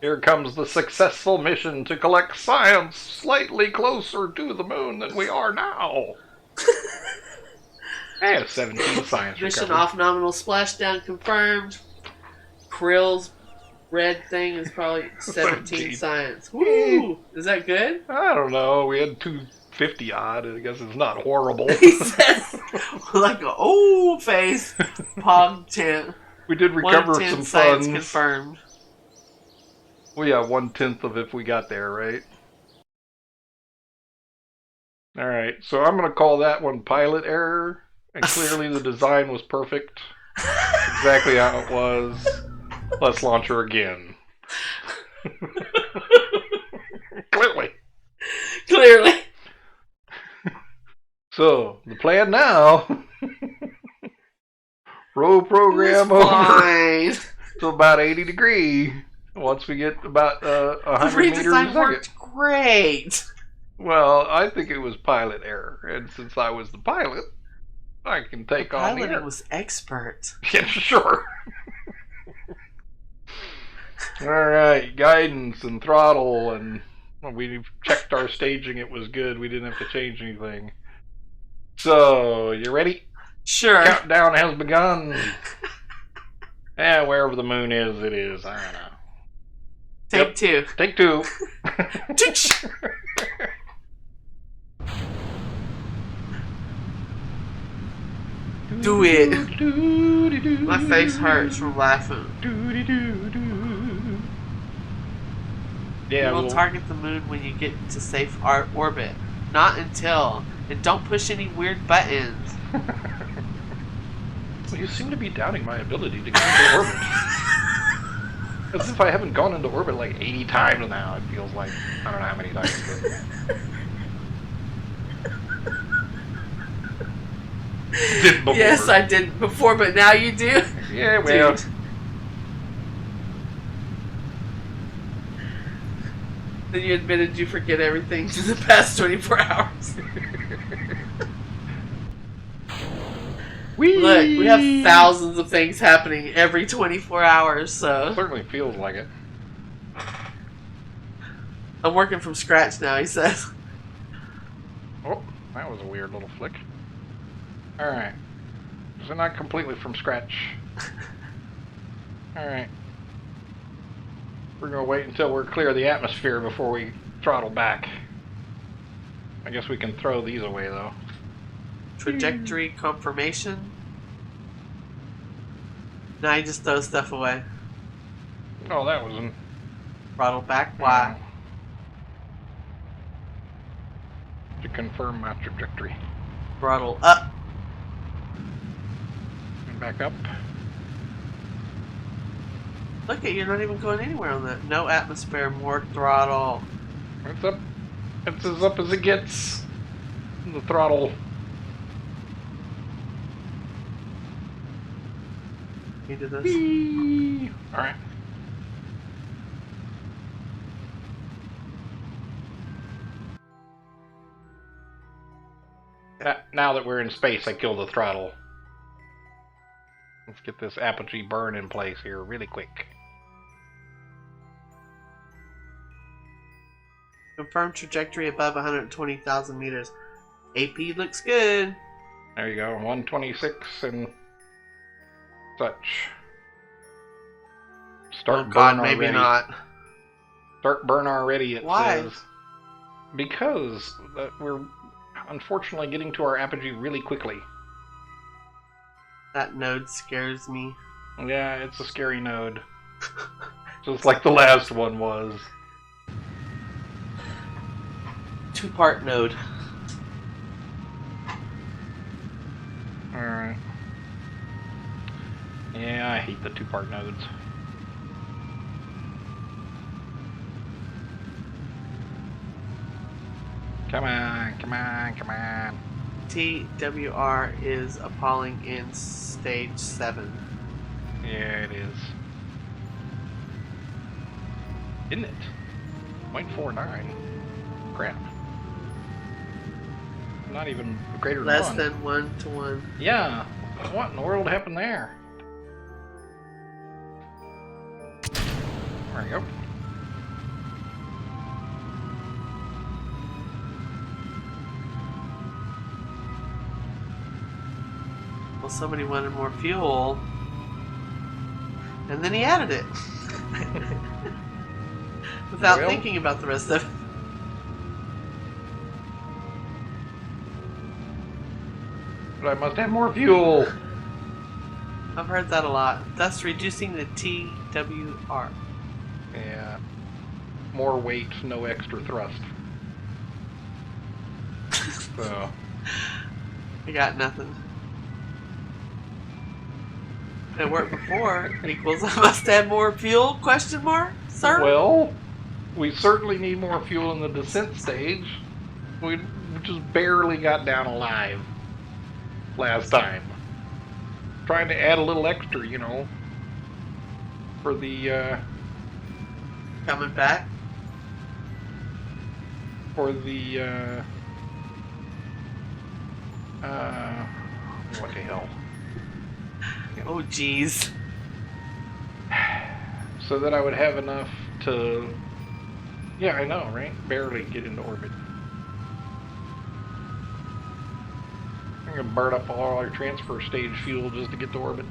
Here comes the successful mission to collect science slightly closer to the moon than we are now. I have 17 science Mission recovered. off nominal splashdown confirmed. Krill's red thing is probably 17 science. Woo! Is that good? I don't know. We had 250 odd. I guess it's not horrible. He says, like an old face. Pog 10. We did recover 1 of 10 some science funds. confirmed. Well, yeah, 1/10 of if we got there, right? Alright, so I'm going to call that one pilot error. And clearly the design was perfect. Exactly how it was. Let's launch her again. Clearly. Clearly. So, the plan now. Roll program over Fine. to about 80 degrees. Once we get about 100 The meters a redesign second. worked great. Well, I think it was pilot error. And since I was the pilot, I can take The on the piloting error. was expert. Yeah, sure. Alright, guidance and throttle, and when we checked our staging, it was good. We didn't have to change anything. So, you ready? Sure. Countdown has begun. Wherever the moon is, it is. I don't know. Take 2. Take 2. Do it. My face hurts from laughing. Yeah, You will target the moon when you get to safe orbit. Not until. And don't push any weird buttons. Well, you seem to be doubting my ability to go into orbit. As if I haven't gone into orbit like 80 times now, it feels like. I don't know how many times. Did before. Yes, I did before, but now you do? Yeah, well. Dude. Then you admitted you forget everything in the past 24 hours. Whee! Look, we have thousands of things happening every 24 hours, so... Certainly feels like it. I'm working from scratch now, he says. Oh, that was a weird little flick. Alright. So not completely from scratch. Alright. We're going to wait until we're clear of the atmosphere before we throttle back. I guess we can throw these away, though. Trajectory confirmation. Now you just throw stuff away. Oh, that wasn't... Throttle back, why? To confirm my trajectory. Throttle up. And back up. Look at you're not even going anywhere on that. No atmosphere, more throttle. It's up. It's as up as it gets. The throttle. You did this. Whee! Alright. Now that we're in space, I kill the throttle. Let's get this apogee burn in place here really quick. Confirm trajectory above 120,000 meters. AP looks good. There you go, 126 and such. Start Oh God, burn maybe already. not. Start burn already, it Why? says. Because we're unfortunately getting to our apogee really quickly. That node scares me. Yeah, it's a scary node. Just like the last one was. Two-part node. Alright. Yeah, I hate the two-part nodes. Come on, come on, come on. TWR is appalling in stage 7. Yeah, it is. Isn't it? 0.49. Crap. Not even greater than Less 1. than 1 to 1. Yeah. What in the world happened there? There we go. Well, somebody wanted more fuel. And then he added it. Without Well, thinking about the rest of it. but I must have more fuel. I've heard that a lot. Thus reducing the TWR. Yeah. More weight, no extra thrust. So. I got nothing. It worked before equals I must add more fuel? Question mark, sir? Well, we certainly need more fuel in the descent stage. We just barely got down alive last time. Trying to add a little extra, you know, for the Coming back. what the hell? Oh jeez. So that I would have enough to, yeah, I know, right? Barely get into orbit. I'm gonna burn up all our transfer stage fuel just to get to orbit.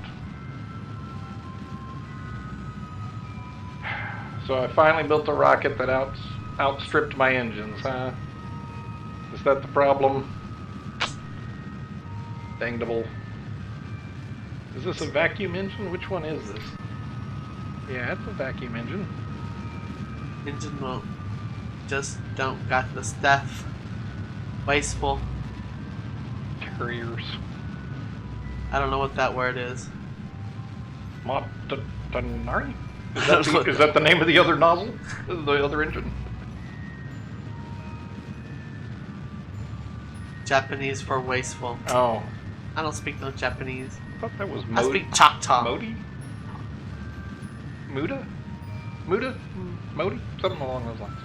So I finally built a rocket that outstripped my engines, huh? Is that the problem? Dangdable. Is this a vacuum engine? Which one is this? Yeah, it's a vacuum engine. Engine won't. Just don't got the stuff. Wasteful. Carriers. I don't know what that word is. Montanari? Is that the name of the other nozzle? The other engine? Japanese for wasteful. Oh. I don't speak no Japanese. I thought that was I speak Choctaw. Modi? Muda? Muda? Modi? Something along those lines.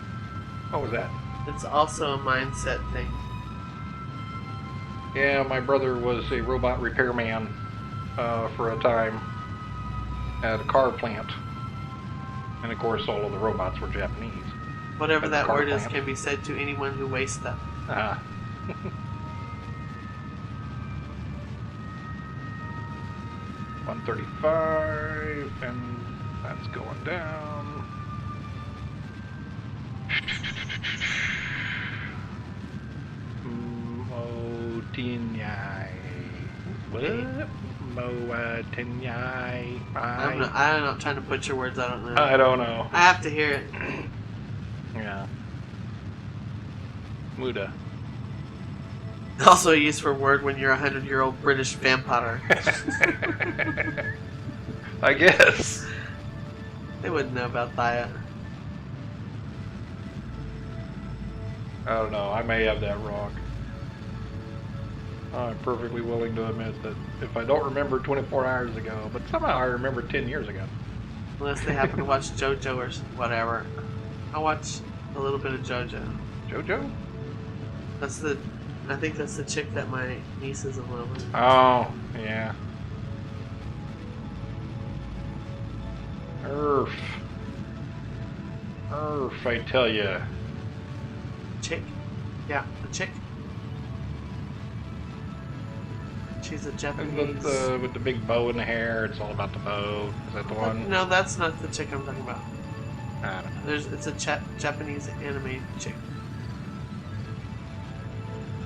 What was that? It's also a mindset thing. Yeah, my brother was a robot repairman for a time at a car plant. And of course, all of the robots were Japanese. Whatever At the that car word is plant. can be said to anyone who wastes stuff. Ah. 135, and that's going down. Motinyai. What? Motinyai. I'm not trying to butcher words I don't know. I don't know. I have to hear it. Yeah. Muda. Also used for word when you're a 100-year-old British vampire. I guess. They wouldn't know about that. I don't know. I may have that wrong. I'm perfectly willing to admit that if I don't remember 24 hours ago, but somehow I remember 10 years ago. Unless they happen to watch JoJo or whatever. I watch a little bit of JoJo. JoJo? I think that's the chick that my niece is in love with. Oh, yeah. Earth. Earth, I tell ya. Chick? Yeah, the chick. She's a Is Japanese. that with the big bow in the hair? It's all about the bow. Is that the one? No, that's not the chick I'm talking about. I don't know. It's a Japanese anime chick.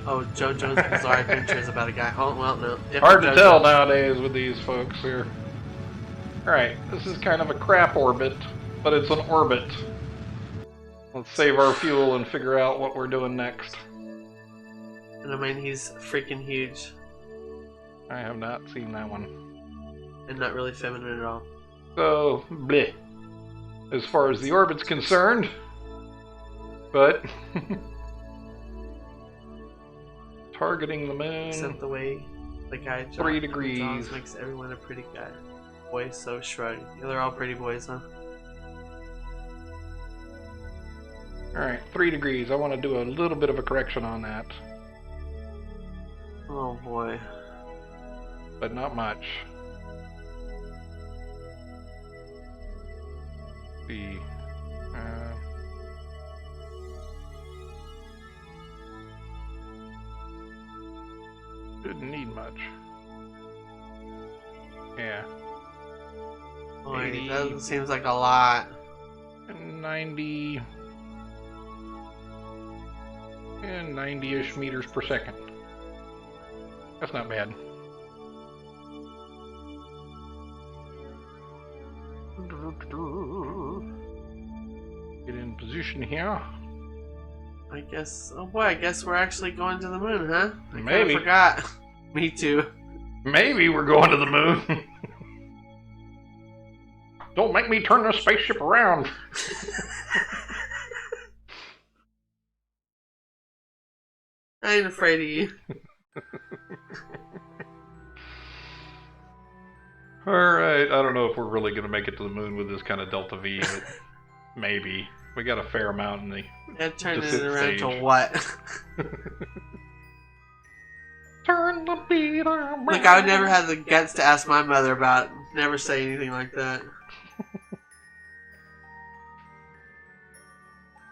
Oh, JoJo's Bizarre Adventure is about a guy. Oh, well, no. Hard to JoJo. tell nowadays with these folks here. Alright, this is kind of a crap orbit, but it's an orbit. Let's save our fuel and figure out what we're doing next. And I mean, he's freaking huge. I have not seen that one. And not really feminine at all. So, bleh. As far as the orbit's concerned. But... targeting the moon. Except the way the guy 3 degrees. Jaws makes everyone a pretty guy. Boy, so shrug. Yeah, they're all pretty boys, huh? Alright, 3 degrees. I want to do a little bit of a correction on that. Oh boy. But not much. See. Didn't need much. Yeah. Boy, 80. that seems like a lot. 90. And 90-ish meters per second. That's not bad. Get in position here. I guess. Oh boy, I guess we're actually going to the moon, huh? I Maybe. kinda forgot. Me too. Maybe we're going to the moon. Don't make me turn the spaceship around. I ain't afraid of you. Alright, I don't know if we're really going to make it to the moon with this kind of Delta V, but maybe. We got a fair amount in the That turned descent it around stage. to what? Turn the beat around. Look, I would never have the guts to ask my mother about it. Never say anything like that.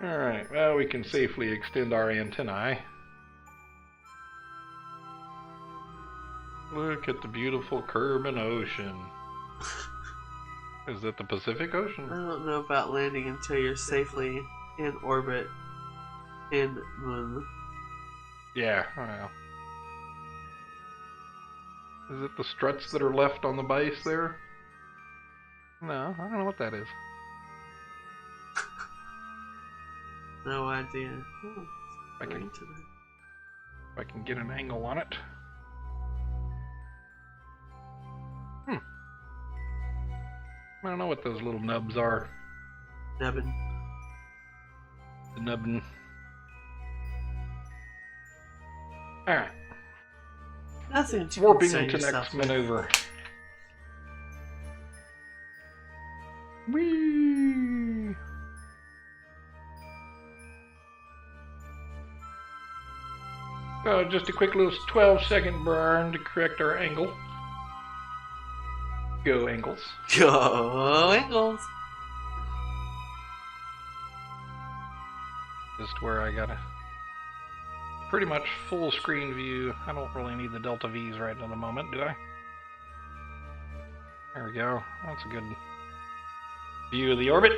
Alright, well, we can safely extend our antennae. Look at the beautiful Kerbin Ocean. Is that the Pacific I Ocean? don't know about landing until you're safely in orbit in moon. Yeah, well. Is it the struts that are left on the base there? No, I don't know what that is. No idea. I can, if I can get an angle on it. I don't know what those little nubs are. Nubbin. The nubbin. Alright, Nothing to warping concern into yourself next with. maneuver. Whee! So just a quick little 12-second burn to correct our angle. Go angles. Go Eagles! Just where I got a pretty much full screen view. I don't really need the Delta V's right at the moment, do I? There we go. That's a good view of the orbit.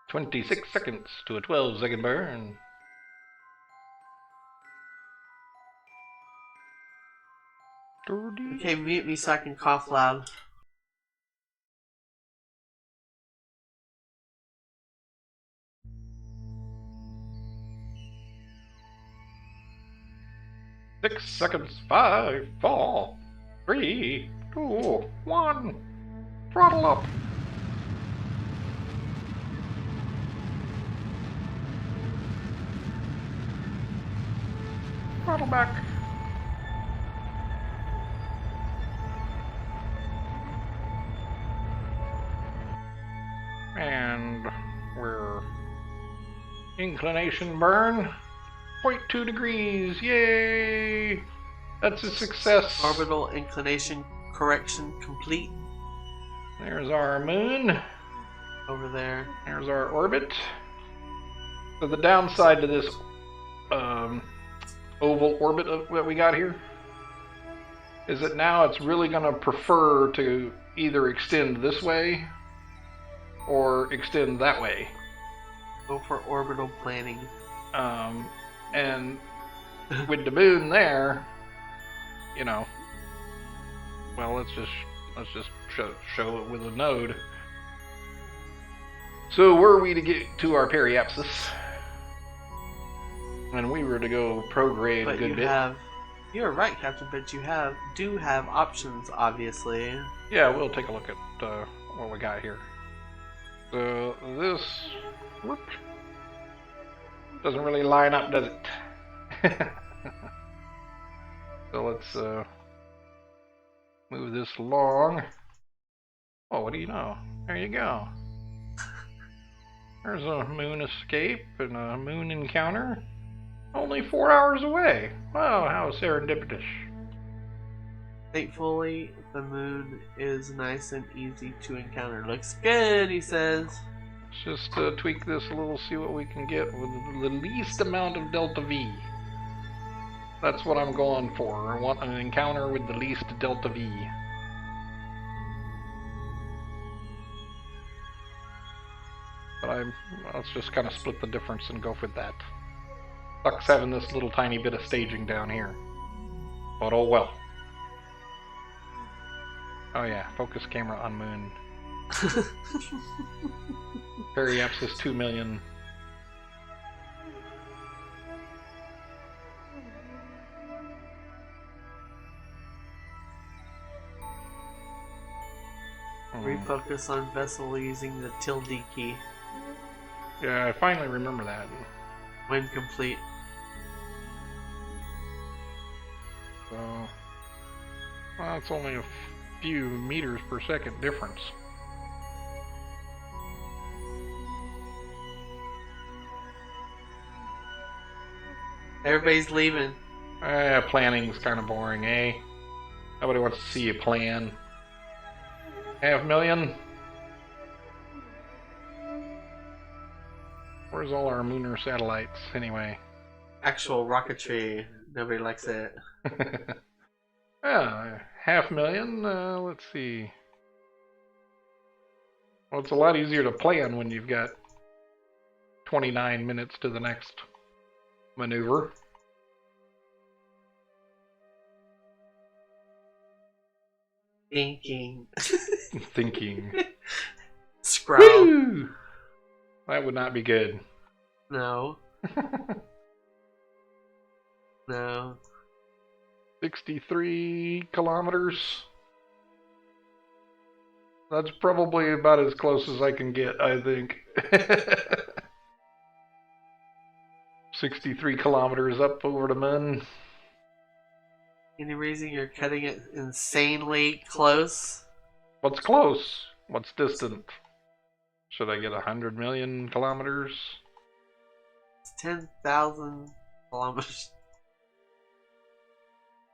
26 seconds to a 12-second burn. Okay, mute me so I can cough loud. Six seconds. 5, 4, 3, 2, 1. Throttle up. Throttle back. And we're inclination burn. 0.2 degrees. Yay! That's a success. Orbital inclination correction complete. There's our moon. Over there. There's our orbit. So the downside to this oval orbit that we got here is that now it's really going to prefer to either extend this way or extend that way. Go for orbital planning. And with the moon there, you know, well, let's just show it with a node. So were we to get to our periapsis, and we were to go prograde a good bit. You're right, Captain, but you do have options, obviously. Yeah, we'll take a look at what we got here. So this doesn't really line up, does it? So let's move this along. Oh, what do you know? There you go. There's a moon escape and a moon encounter. Only 4 hours away. Wow, how serendipitous. Thankfully, the moon is nice and easy to encounter. Looks good, he says. Let's just tweak this a little, see what we can get with the least amount of delta V. That's what I'm going for. I want an encounter with the least delta V. But let's just kind of split the difference and go for that. Sucks having this little tiny bit of staging down here. But oh well. Oh yeah, focus camera on moon. Periapsis 2 million. Refocus on vessel using the tilde key. Yeah, I finally remember that. When complete. So, well, it's only a few meters per second difference. Everybody's leaving. Planning's kind of boring, eh? Nobody wants to see you plan. 500,000? Where's all our lunar satellites, anyway? Actual rocketry. Nobody likes it. Yeah, 500,000. Let's see. Well, it's a lot easier to plan when you've got 29 minutes to the next maneuver. Thinking. Thinking. Scroll. Woo! That would not be good. No. No. 63 kilometers. That's probably about as close as I can get, I think. 63 kilometers up over the moon. Any reason you're cutting it insanely close? What's close? What's distant? Should I get 100 million kilometers? It's 10,000 kilometers.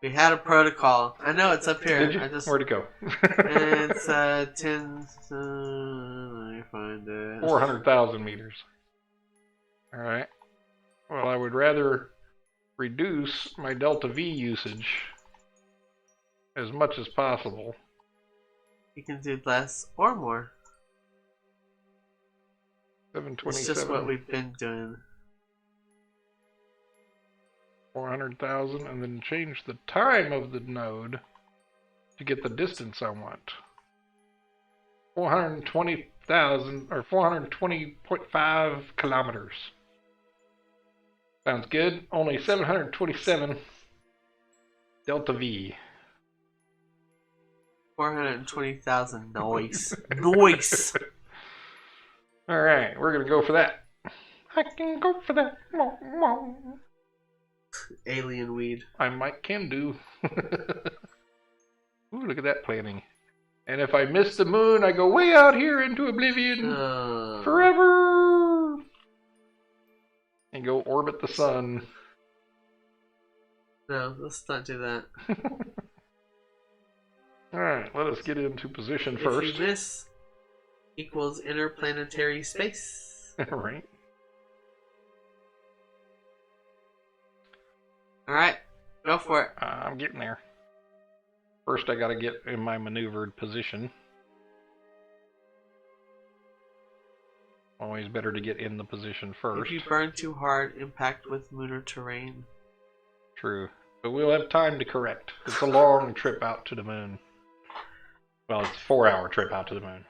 We had a protocol. I know it's up here. Did you? Where'd it go? It's 10. Let me find it. 400,000 meters. All right. Well, I would rather reduce my delta V usage as much as possible. You can do less or more. 727. It's just what we've been doing. 400,000, and then change the time of the node to get the distance I want. 420,000 or 420.5 kilometers. Sounds good. Only 727 delta V. 420,000. Noise. Noise. All right, we're gonna go for that. I can go for that. Alien weed. I can do. Ooh, look at that planning. And if I miss the moon, I go way out here into oblivion forever, and go orbit the sun. No, let's not do that. All right, let us get into position first. If you miss, equals interplanetary space. Right. Alright, go for it. I'm getting there. First, I gotta get in my maneuvered position. Always better to get in the position first. If you burn too hard, impact with lunar terrain. True. But we'll have time to correct. It's a long trip out to the moon. Well, it's a 4-hour trip out to the moon.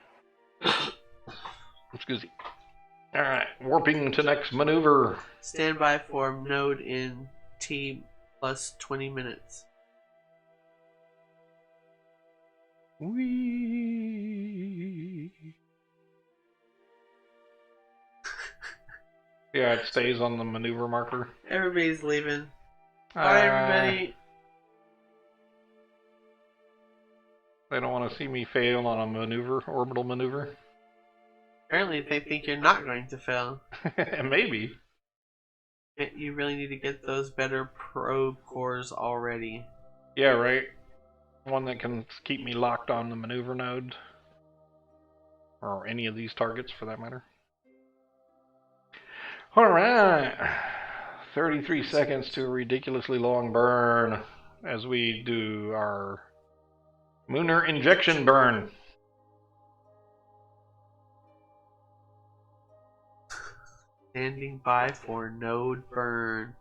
Excuse me. Alright, warping to next maneuver. Stand by for node in T plus 20 minutes. Whee! Yeah, it stays on the maneuver marker. Everybody's leaving. Bye, everybody. They don't want to see me fail on a maneuver, orbital maneuver. Apparently, they think you're not going to fail. Maybe. You really need to get those better probe cores already. Yeah, right. One that can keep me locked on the maneuver node. Or any of these targets, for that matter. Alright. 33 seconds to a ridiculously long burn as we do our Mooner injection burn. Standing by for node burn.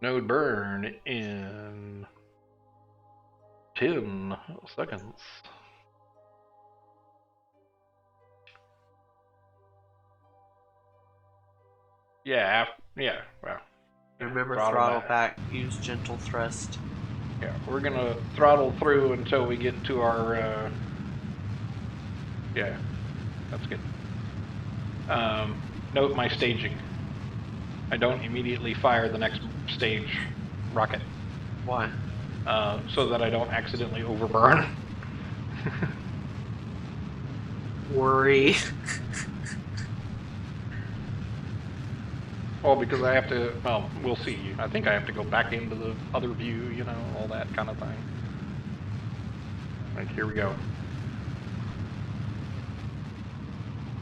Node burn in 10 seconds. Yeah, well. Remember, throttle back. Use gentle thrust. Yeah, we're gonna throttle through until we get to our, yeah, that's good. Note my staging. I don't immediately fire the next stage rocket. Why? So that I don't accidentally overburn. Worry. Well, because I have to, well, we'll see. I think I have to go back into the other view, you know, all that kind of thing. Right, here we go.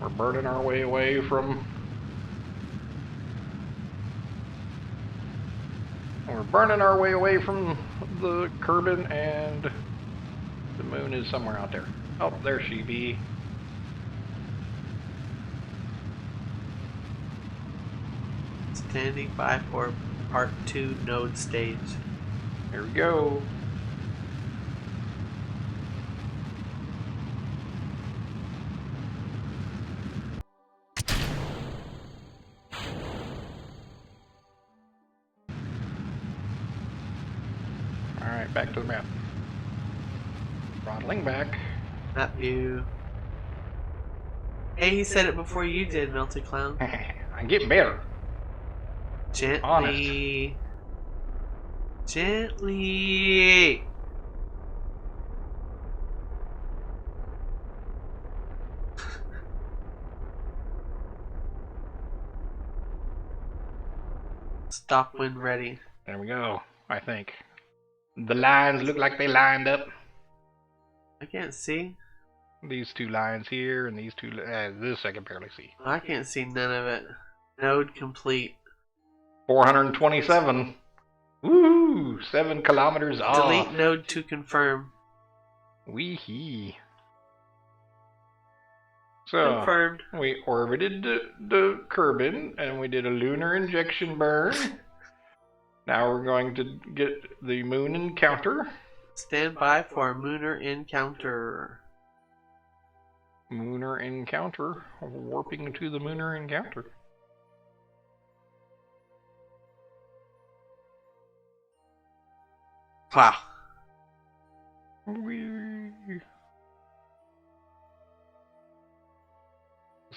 We're burning our way away from... We're burning our way away from the Kerbin, and the moon is somewhere out there. Oh, there she be. Standing by for part 2 node stage. Here we go. Alright, back to the map. Throttling back. Map view. Hey, he said it before you did, Melted Clown. I'm getting better. Gently. Honest. Gently. Stop when ready. There we go, I think. The lines look like they lined up. I can't see. These two lines here and these two... this I can barely see. I can't see none of it. Node complete. 427. Woo! 7 kilometers off. Delete node to confirm. Wee-hee. So, Confirmed. we orbited the Kerbin, and we did a lunar injection burn. Now we're going to get the moon encounter. Stand by for Mooner encounter. Mooner encounter. Warping to the Mooner encounter. Wow. Whee.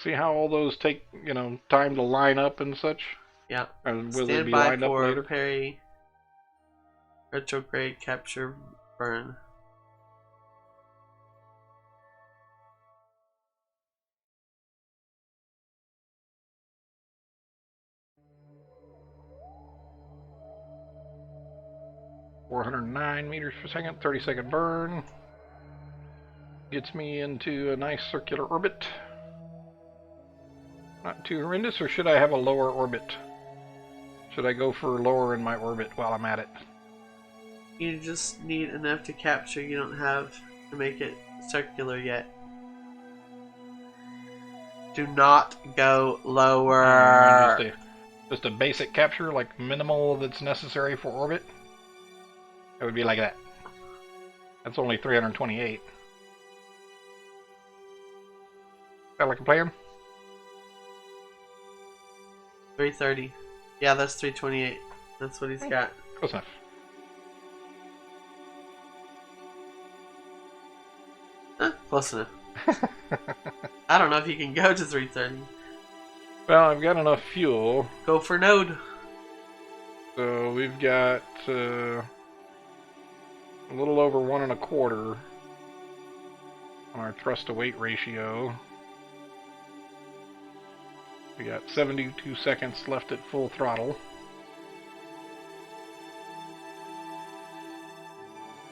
See how all those take, you know, time to line up and such? Yeah. And will they Stand be by lined up for later? parry. Retrograde capture burn. .409 meters per second, 30-second burn. Gets me into a nice circular orbit. Not too horrendous, or should I have a lower orbit? Should I go for lower in my orbit while I'm at it? You just need enough to capture. You don't have to make it circular yet. Do not go lower. Just a basic capture, like minimal that's necessary for orbit. It would be like that. That's only 328. That like a plan? 330. Yeah, that's 328. That's what he's got. Close enough. Close enough. I don't know if you can go to 330. Well, I've got enough fuel. Go for node. So we've got a little over 1 1/4 on our thrust to weight ratio. We got 72 seconds left at full throttle.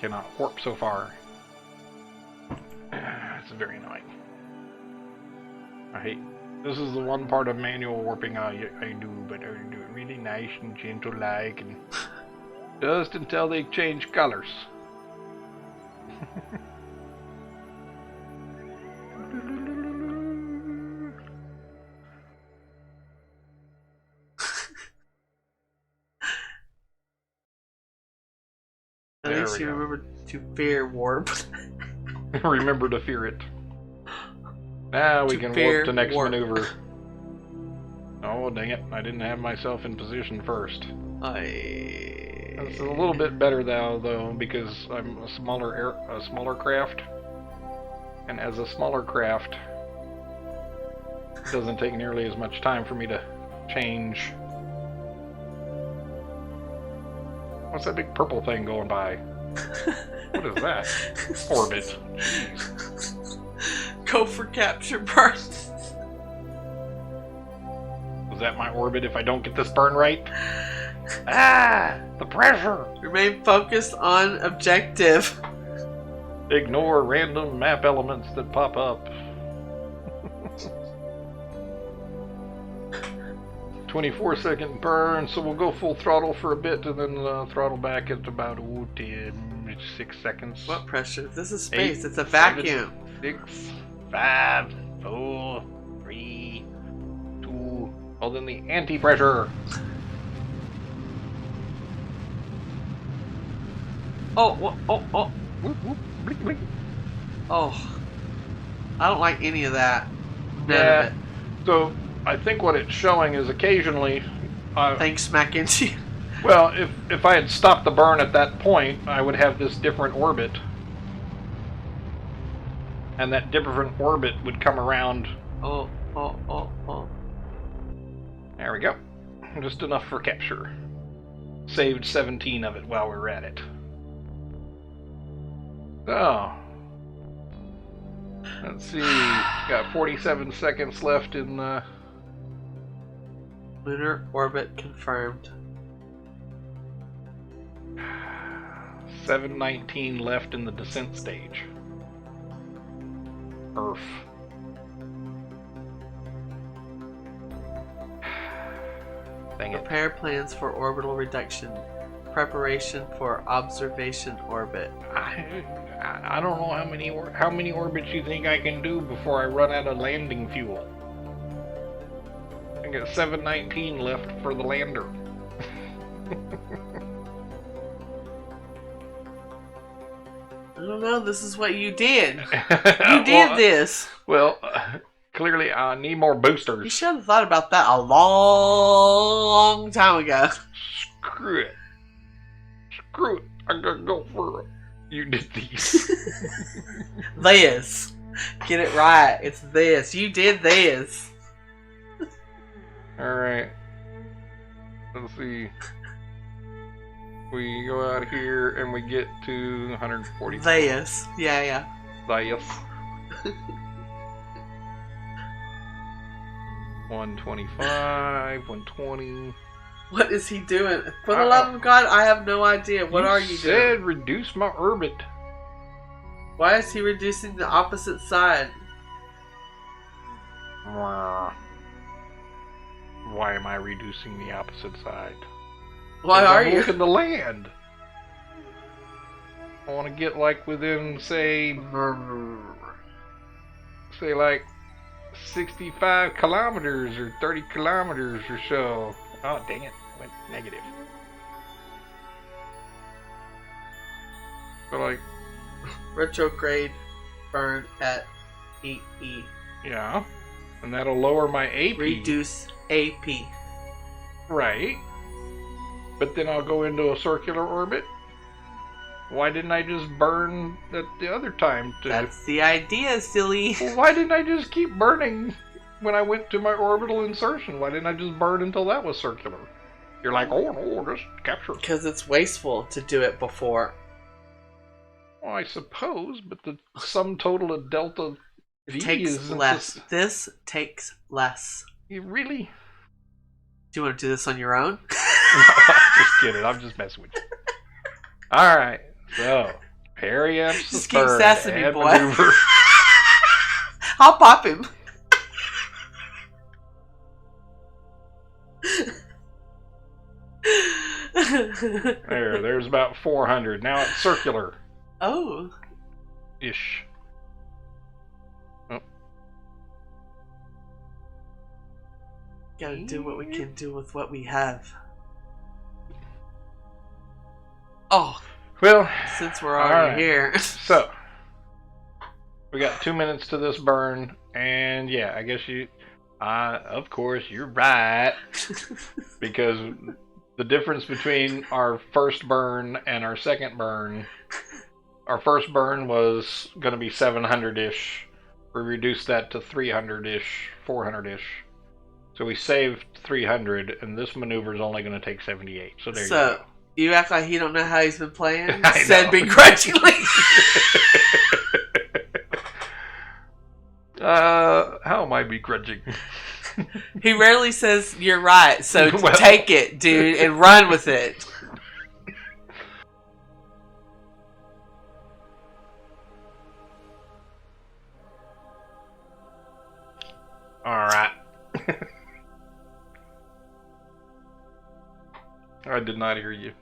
Cannot warp so far. It's very annoying. I hate. This is the one part of manual warping I do, but I do it really nice and gentle like, and just until they change colors. At least you remember to fear warp. Remember to fear it. Now we can warp to next maneuver. Oh, dang it. I didn't have myself in position first. It's a little bit better though, because I'm a smaller craft. And as a smaller craft, it doesn't take nearly as much time for me to change. What's that big purple thing going by? What is that? Orbit. Jeez. Go for capture burn. Was that my orbit if I don't get this burn right? Ah! The pressure! Remain focused on objective. Ignore random map elements that pop up. 24-second burn, so we'll go full throttle for a bit and then throttle back at about 6 seconds. What pressure? This is space. 8, it's a vacuum. 7, 6, 5, 4, 3, 2. Oh, then the anti-pressure. Oh. Whoop, whoop, blink, blink. Oh. I don't like any of that. None of it. So I think what it's showing is occasionally. Things smack into you. Well, if I had stopped the burn at that point, I would have this different orbit. And that different orbit would come around. Oh. There we go. Just enough for capture. Saved 17 of it while we were at it. So, let's see. Got 47 seconds left in the... Lunar orbit confirmed. 7:19 left in the descent stage. Earth. Dang it. Prepare plans for orbital reduction. Preparation for observation orbit. I don't know how many orbits you think I can do before I run out of landing fuel. I got 7:19 left for the lander. I don't know. This is what you did. You did this. Well, clearly I need more boosters. You should have thought about that a long time ago. Screw it. Screw it. I gotta go for it. You did these. This. Get it right. It's this. You did this. Alright. Let's see. We go out here and we get to 140. This. Yeah. This. 125, 120. What is he doing? For the love of God, I have no idea. What are you doing? You said reduce my orbit. Why is he reducing the opposite side? Why am I reducing the opposite side? Why are you? Looking to land. I want to get like within, say like 65 kilometers or 30 kilometers or so. Oh, dang it. Went negative. So, like, Retrograde burn at EE. yeah. And that'll lower my AP. Reduce AP. Right. But then I'll go into a circular orbit. Why didn't I just burn at the other time? That's the idea, silly. Well, why didn't I just keep burning when I went to my orbital insertion? Why didn't I just burn until that was circular? You're like, oh no, just capture. Because it's wasteful to do it before. Well, I suppose, but the sum total of delta V It takes is less. This takes less. You really? Do you want to do this on your own? No, I'm just kidding. I'm just messing with you. All right. So, periamps Just the keep third sassing me, and boy. maneuver. I'll pop him. There's about 400. Now it's circular. Oh. Ish. Oh. Gotta do what we can do with what we have. Oh. Well, Since we're already here. So, we got 2 minutes to this burn, and yeah, I guess of course, you're right, because the difference between our first burn and our second burn, our first burn was going to be 700-ish, we reduced that to 300-ish, 400-ish, so we saved 300, and this maneuver is only going to take 78, so there you go. You act like you don't know how he's been playing? I Said know. begrudgingly. How am I begrudging? He rarely says you're right, so Well. take it, dude, and run with it. Alright. I did not hear you.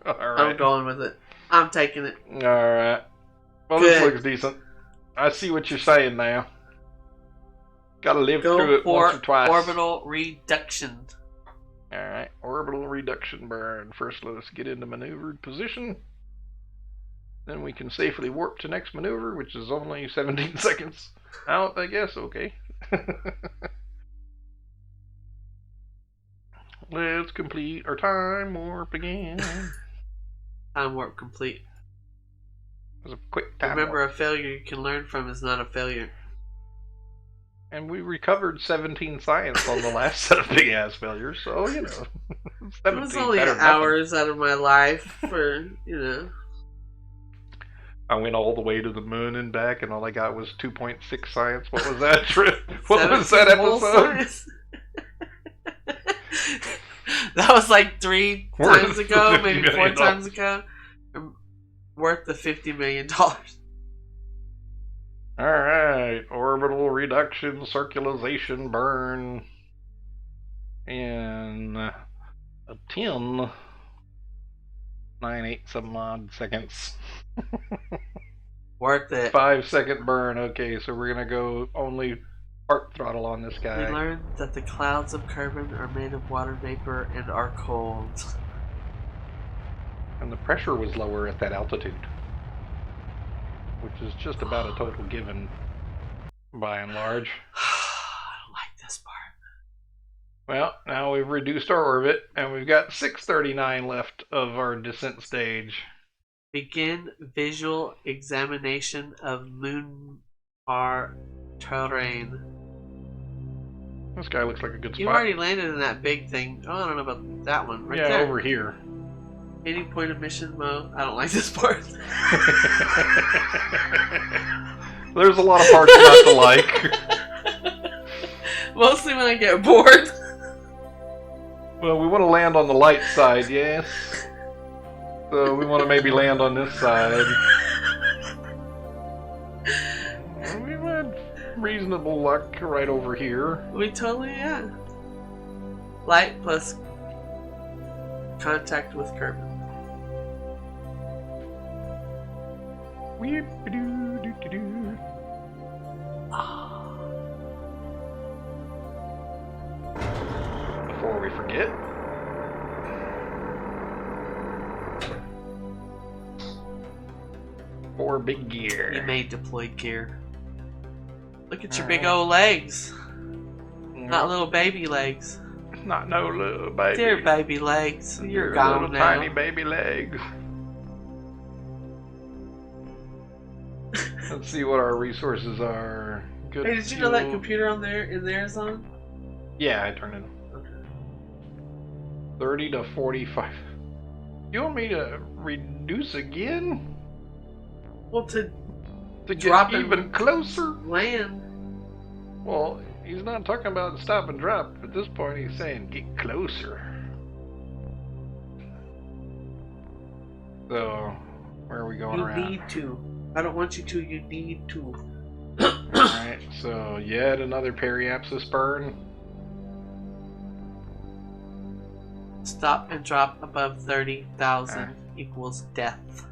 I'm Alright. going with it. I'm taking it. Alright. Well, Good. this looks decent. I see what you're saying now. Gotta live through Go it once or for twice. orbital reduction. Alright, orbital reduction burn. First, let us get into maneuvered position. Then we can safely warp to next maneuver, which is only 17 seconds out, I guess. Okay. Let's complete our time warp again. Time warp complete. It was a quick time Remember, warp. a failure you can learn from is not a failure. And we recovered 17 science on the last set of big ass failures, so you know. It was only hours out of my life for, you know. I went all the way to the moon and back, and all I got was 2.6 science. What was that trip? What was that 17 whole episode? science. That was like 3 times ago, $50 maybe 4 million. times ago. Worth the $50 million. Alright, orbital reduction, circulation, burn. In a 10, 9/8 some odd seconds. Worth it. 5-second burn. Okay, so we're gonna go only part throttle on this guy. We learned that the clouds of Kerbin are made of water vapor and are cold. And the pressure was lower at that altitude, which is just about a total given by and large. I don't like this part. Well, now we've reduced our orbit, and we've got 639 left of our descent stage. Begin visual examination of lunar terrain. This guy looks like a good spot. You already landed in that big thing. Oh, I don't know about that one. Right there. over here. Any point of mission mode. I don't like this part. There's a lot of parts not to like. Mostly when I get bored. Well, we want to land on the light side, yes. So we want to maybe land on this side. We've had reasonable luck right over here. We totally, yeah. Light plus contact with Kerbin. we forget. Four big gear. You may deploy gear. Look at your All big right. old legs. Yep. Not little baby legs. Not no little baby. Dear baby legs. You're Dear gone little now. tiny baby legs. Let's see what our resources are. Good Hey, did you know that fuel. computer on there in there is on? Yeah, I turned it on. Okay. 30 to 45. You want me to reduce again? Well, to To Drop get it. even closer? land. Well, he's not talking about stop and drop. At this point, he's saying get closer. So, where are we going You around? need to. I don't want you to. You need to. Alright, so yet another periapsis burn. Stop and drop above 30,000 equals death.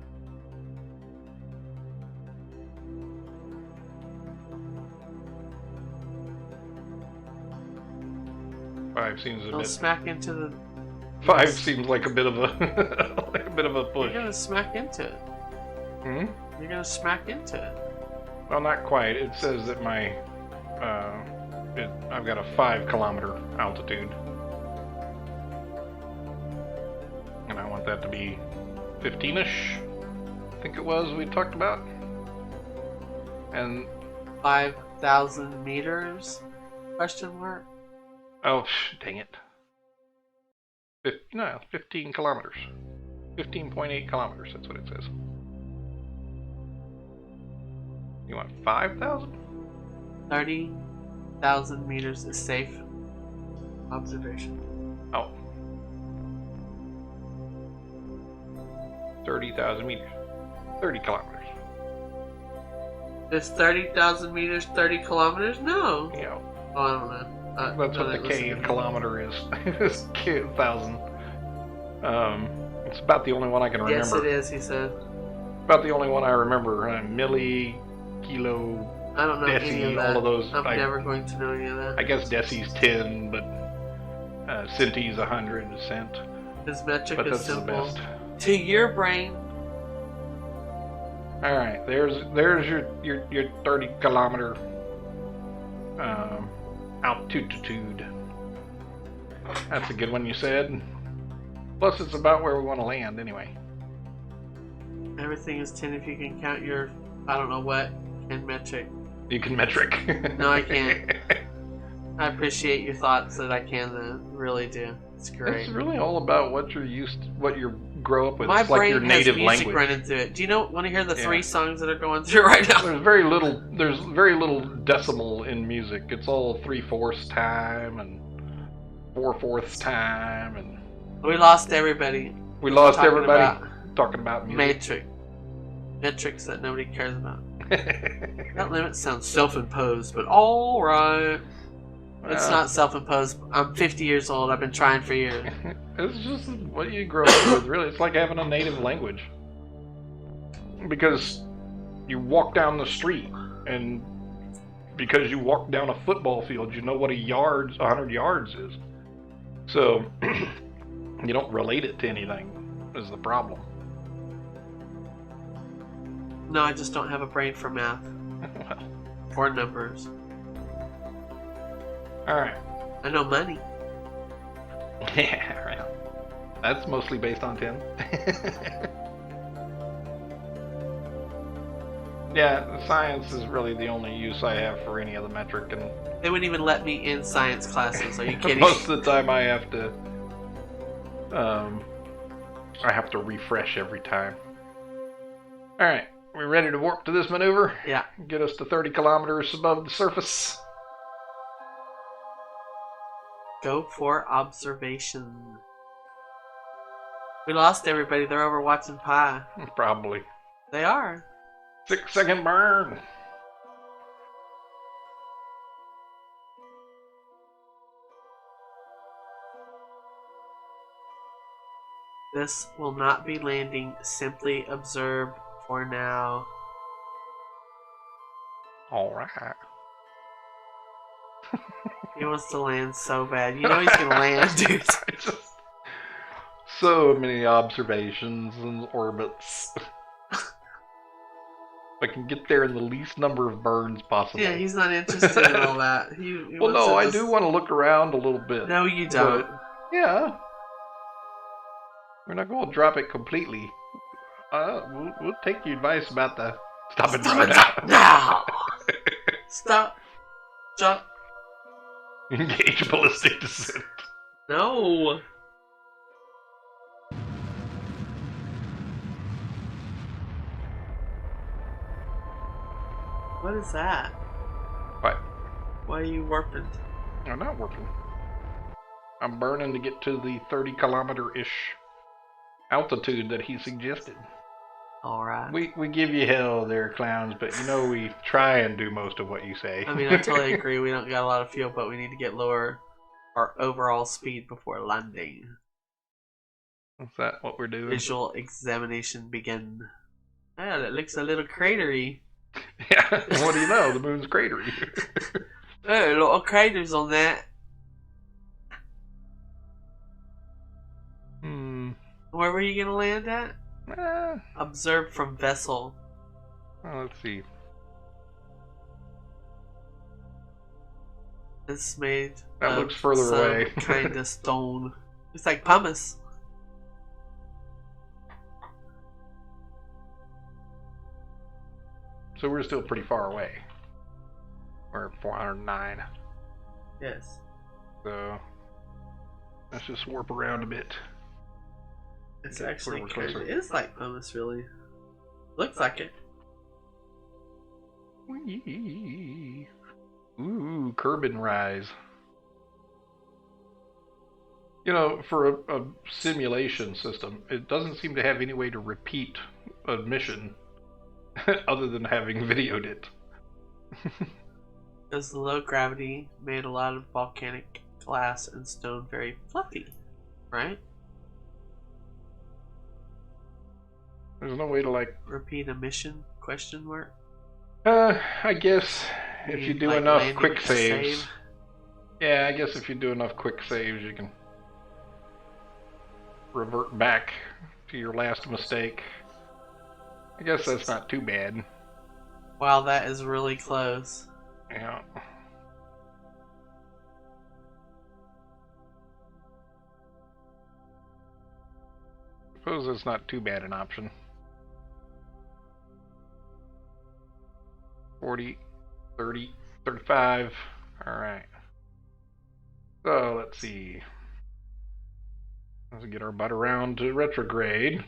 Five seems a Don't bit. smack into the. Five seems like a bit of a like a bit of a push. You're gonna smack into it. Hmm? You're gonna smack into it. Well, not quite. It says that my I've got a 5-kilometer altitude, and I want that to be 15ish. I think it was we talked about. And 5,000 meters? Question mark. oh, dang it. No, 15 kilometers. 15.8 kilometers. That's what it says. You want 5,000? 30,000 meters is safe observation. Oh. 30,000 meters. 30 kilometers. Is 30,000 meters 30 kilometers? No. You know, Oh, I don't know. that's what the K in kilometer is. It's K 1,000. It's about the only one I can remember. Yes, it is, he said. About the only one I remember. Milli, kilo, I don't know any of deci, that. all of those. I'm never going to know any of that. I guess deci's 10, but centi's 100 cent. His metric But is that's the simple. best. To your brain, All right, there's your 30 kilometer altitude. That's a good one, you said. Plus, it's about where we want to land anyway. everything is 10 if you can count your, I don't know what, and metric. You can metric. No, I can't. I appreciate your thoughts that I can, really do. It's great. It's really all about what you're what you grow up with. My It's like brain your has native music language. running through it. Do you want to hear the Yeah. 3 songs that are going through right now? There's very little decimal in music. It's all 3/4 time and 4/4 time, and We lost everybody. we lost Talking everybody about talking about music. Metrics that nobody cares about. That limit sounds self-imposed, but all right. It's not self-imposed. I'm 50 years old. I've been trying for years. It's just what you grow up with, really. It's like having a native language. Because you walk down the street, and because you walk down a football field, you know what 100 yards is. So, you don't relate it to anything, is the problem. No, I just don't have a brain for math Well, or numbers. alright. I know money. Yeah, right. That's mostly based on 10. Yeah, science is really the only use I have for any of the metric, and They wouldn't even let me in science classes. Are you kidding? most of the time I have to refresh every time. Alright, we ready to warp to this maneuver? Yeah. Get us to 30 kilometers above the surface. Go for observation. We lost everybody. They're over watching Pie. Probably. They are. 6-second burn. This will not be landing. Simply observe for now. Alright. He wants to land so bad. You know he's gonna land, dude. Just so many observations and orbits. I can get there in the least number of burns possible. Yeah, he's not interested in all that. He well, wants no, to I just... do want to look around a little bit. No, you don't. But, yeah. We're not going to drop it completely. We'll take your advice about the stop and drop now. Stop. Drop. Engage ballistic descent. No. What is that? What? Why are you warping? I'm not warping. I'm burning to get to the 30-kilometer-ish altitude that he suggested. Alright. We give you hell there, clowns, but you know we try and do most of what you say. I mean, I totally agree. We don't got a lot of fuel, but we need to get lower our overall speed before landing. Is that what we're doing? Visual examination begin. Ah, that looks a little cratery. Yeah, what do you know? The moon's cratery. Oh, a lot of craters on that. Where were you gonna land at? Observe from vessel. Well, let's see. It's made That of looks further some away. kind of stone. It's like pumice. So we're still pretty far away. We're at 409. Yes. So let's just warp around a bit. It's Okay, actually we're kind of, closer. it is like pumice, really. Looks like it. Whee! Ooh, Kerbin rise. You know, for a simulation system, it doesn't seem to have any way to repeat a mission other than having videoed it. Because the low gravity made a lot of volcanic glass and stone very fluffy, right? There's no way to, like... Repeat a mission? Question mark? I guess if you do like enough landing quick to saves... save? Yeah, I guess if you do enough quick saves, you can revert back to your last mistake. I guess that's not too bad. Wow, that is really close. Yeah. Suppose that's not too bad an option. 40, 30, 35. Alright. So, let's see. Let's get our butt around to retrograde.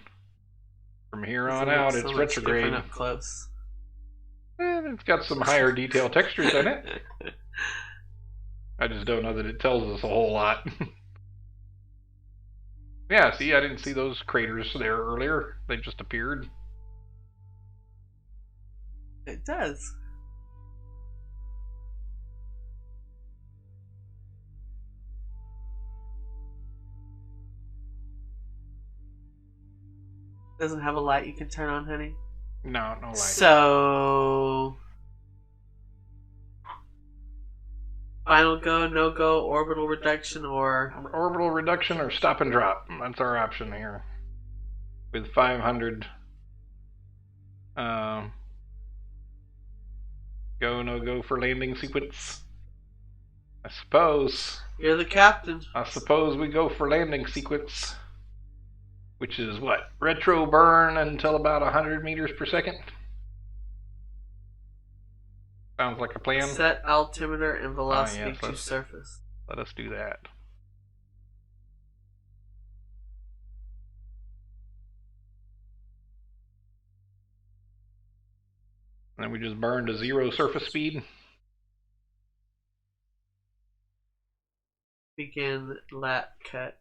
From here on out, it's retrograde. Up close. And it's got some higher detail textures in it. I just don't know that it tells us a whole lot. Yeah, see, I didn't see those craters there earlier. They just appeared. It does. Doesn't have a light you can turn on, honey? No, no light. So... Final go, no go, orbital reduction, or... Orbital reduction or stop and drop. That's our option here. With 500. Go, no go for landing sequence. I suppose. You're the captain. I suppose we go for landing sequence. Which is what? Retro burn until about 100 meters per second? Sounds like a plan. Set altimeter and velocity yes, to surface. Let us do that. And then we just burn to 0 surface speed. Begin lap cut.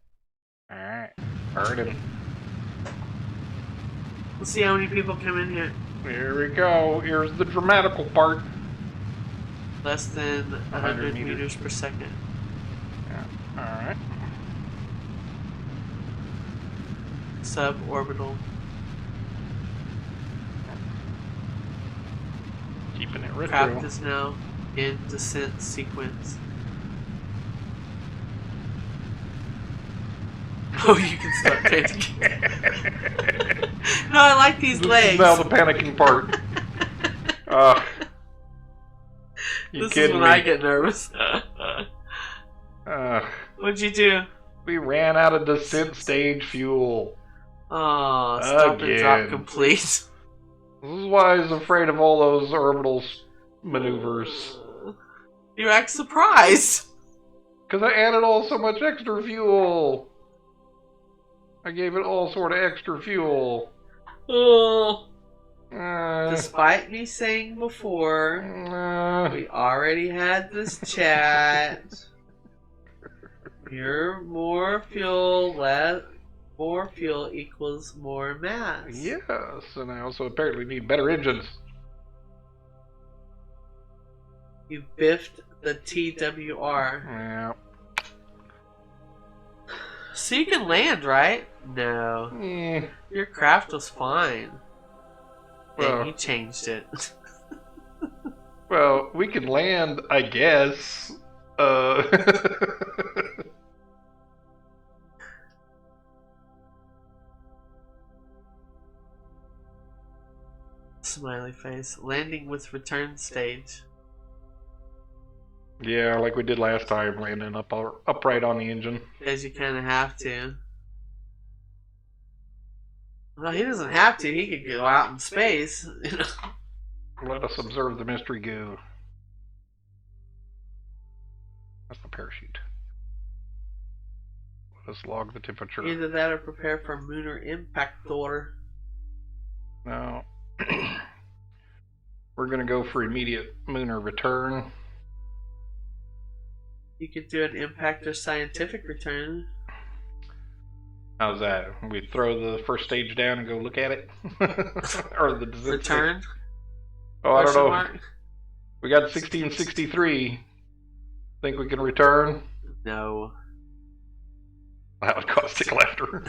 Alright, burning. Let's see how many people come in here. Here we go. Here's the dramatical part. Less than 100 meters. meters per second. Yeah. Alright. Suborbital. Keeping it retro. Craft is now in descent sequence. Oh, you can start panicking. No, I like these This legs. is now the panicking part. You This is kidding when me? I get nervous. What'd you do? We ran out of descent stage fuel. Oh, stop and drop Again. complete. This is why I was afraid of all those orbital maneuvers. You act surprised. Because I added so much extra fuel. I gave it all sort of extra fuel. Oh. Uh, Despite me saying before, we already had this chat. Your more fuel equals more mass. yes, and I also apparently need better engines. You biffed the TWR. Yeah. So you can land, right? No. Your craft was fine. Well, and he changed it. Well, we can land, I guess. Smiley face. Landing with return stage. Yeah, like we did last time, landing upright on the engine. Because you kind of have to. Well, he doesn't have to. He could go out in space. You know. Let us observe the mystery goo. That's the parachute. Let us log the temperature. Either that or prepare for lunar impact order. No. We're going to go for immediate lunar return. You could do an impact or scientific return. How's that? We throw the first stage down and go look at it? Or the return? Oh, I don't know. Mark? We got 1663. Think we can return? No. That would cause tickle laughter.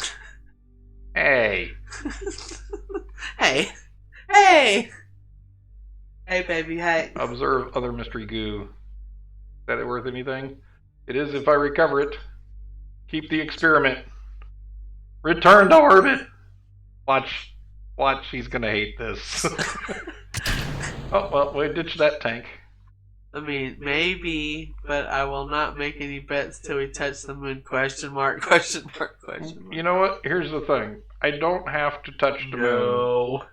Hey. Hey. Hey! Hey, baby, hey. Observe other mystery goo. Is that worth anything? It is if I recover it. Keep the experiment. Return to orbit. Watch, he's gonna hate this. Oh, well, we ditched that tank. I mean, maybe, but I will not make any bets till we touch the moon. Question mark, question mark, question mark. You know what? Here's the thing. I don't have to touch the moon. No.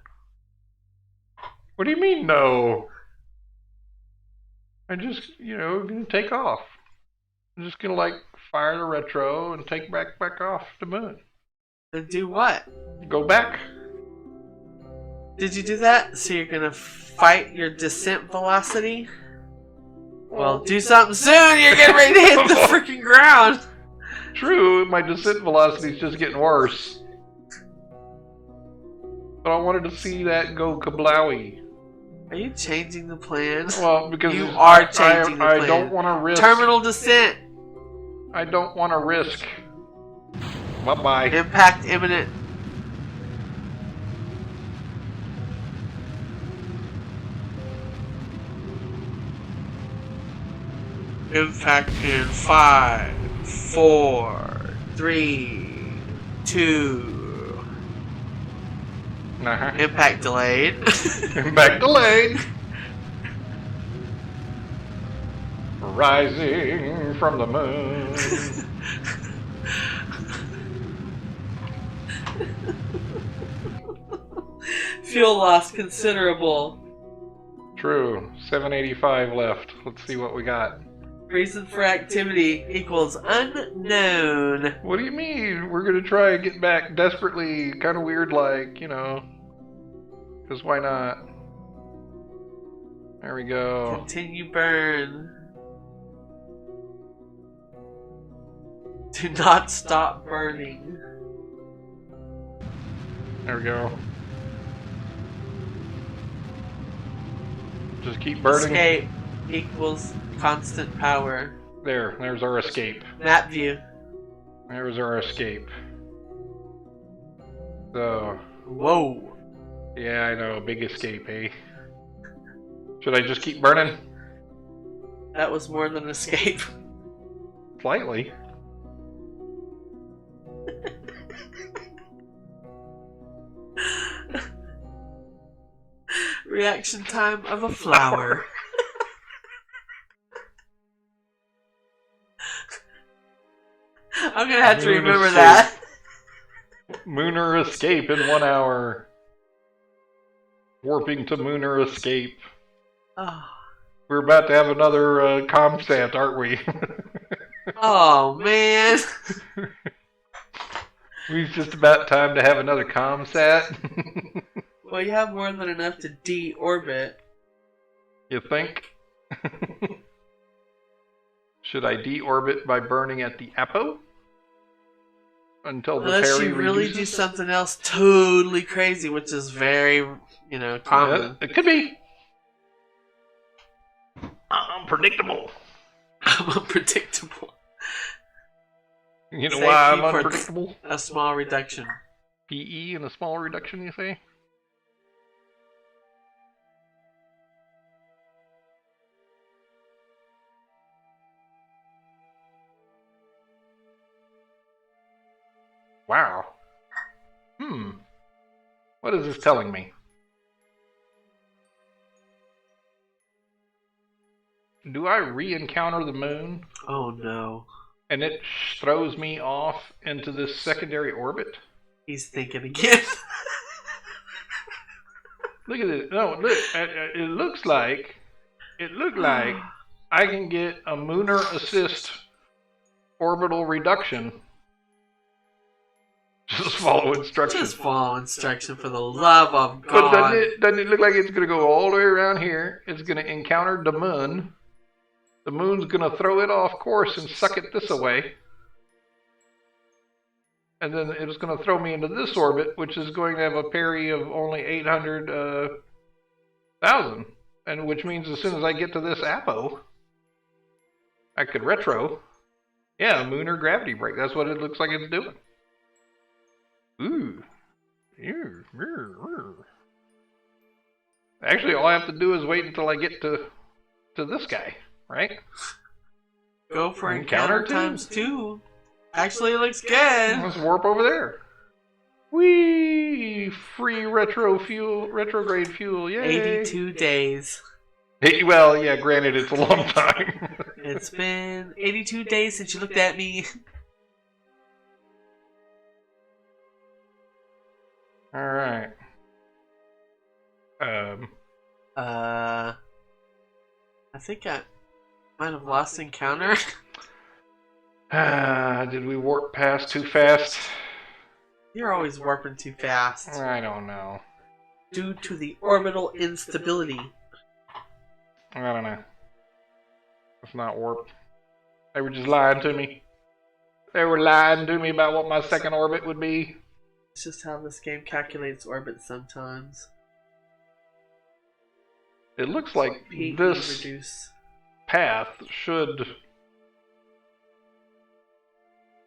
What do you mean, no? I just, gonna take off. I'm just gonna, fire the retro and take back off the moon. And do what? Go back. Did you do that? So you're gonna fight your descent velocity? Well, do something soon! You're getting ready to hit the freaking ground! True, my descent velocity's just getting worse. But I wanted to see that go kablowy. Are you changing the plan? Well, because you are changing the plan. I don't want to risk. Terminal descent! I don't want to risk. Bye-bye. Impact imminent. Impact in 5, 4, 3, 2. Impact delayed. Impact delayed. Rising from the moon. Fuel loss considerable. True. 785 left. Let's see what we got. Reason for activity equals unknown. What do you mean? We're gonna try and get back desperately, kind of weird, because why not? There we go. Continue burn. Do not stop burning. There we go. Just keep burning. Escape equals constant power. There's our escape. Map view. There's our escape. So. Whoa. Yeah, I know. Big escape, eh? Should I just keep burning? That was more than escape. Slightly. Reaction time of a flower. I'm gonna have to remember that. Mooner escape in 1 hour. Warping to Mooner escape. Oh, We're about to have another comsat, aren't we? oh man. It's just about time to have another comsat. Well, you have more than enough to deorbit. You think? Should I deorbit by burning at the Apo? Until the Unless Perry you really reduces? do something else totally crazy, which is very, common. Yeah, it could be. Unpredictable. I'm unpredictable. You know Say why I'm P for unpredictable? A small reduction. PE and a small reduction, you say? Wow. What is this telling me? Do I re-encounter the moon Oh no. and it throws me off into this secondary orbit? He's thinking again. Look at this. No, look. It looked like I can get a Mooner assist orbital reduction. Just follow instructions. Just follow instruction for the love of But God. doesn't it look like it's going to go all the way around here? It's going to encounter the moon. The moon's going to throw it off course and suck it this away. And then it's going to throw me into this orbit, which is going to have a Perry of only 800,000. And which means as soon as I get to this Apo, I could retro. Yeah, Mooner gravity break. That's what it looks like it's doing. Ooh. Actually, all I have to do is wait until I get to this guy, right? Go for Encounter encounter times 2. Actually, it looks good. Let's warp over there. Whee! Free retrograde fuel, yay! 82 days. Hey, well, yeah, granted, it's a long time. It's been 82 days since you looked at me. Alright. I think I might have lost encounter. Did we warp past too fast? You're always warping too fast. I don't know. Due to the orbital instability. I don't know. It's not warp. They were just lying to me. They were lying to me about what my second orbit would be. It's just how this game calculates orbits sometimes. It looks like PE this reduce. path should...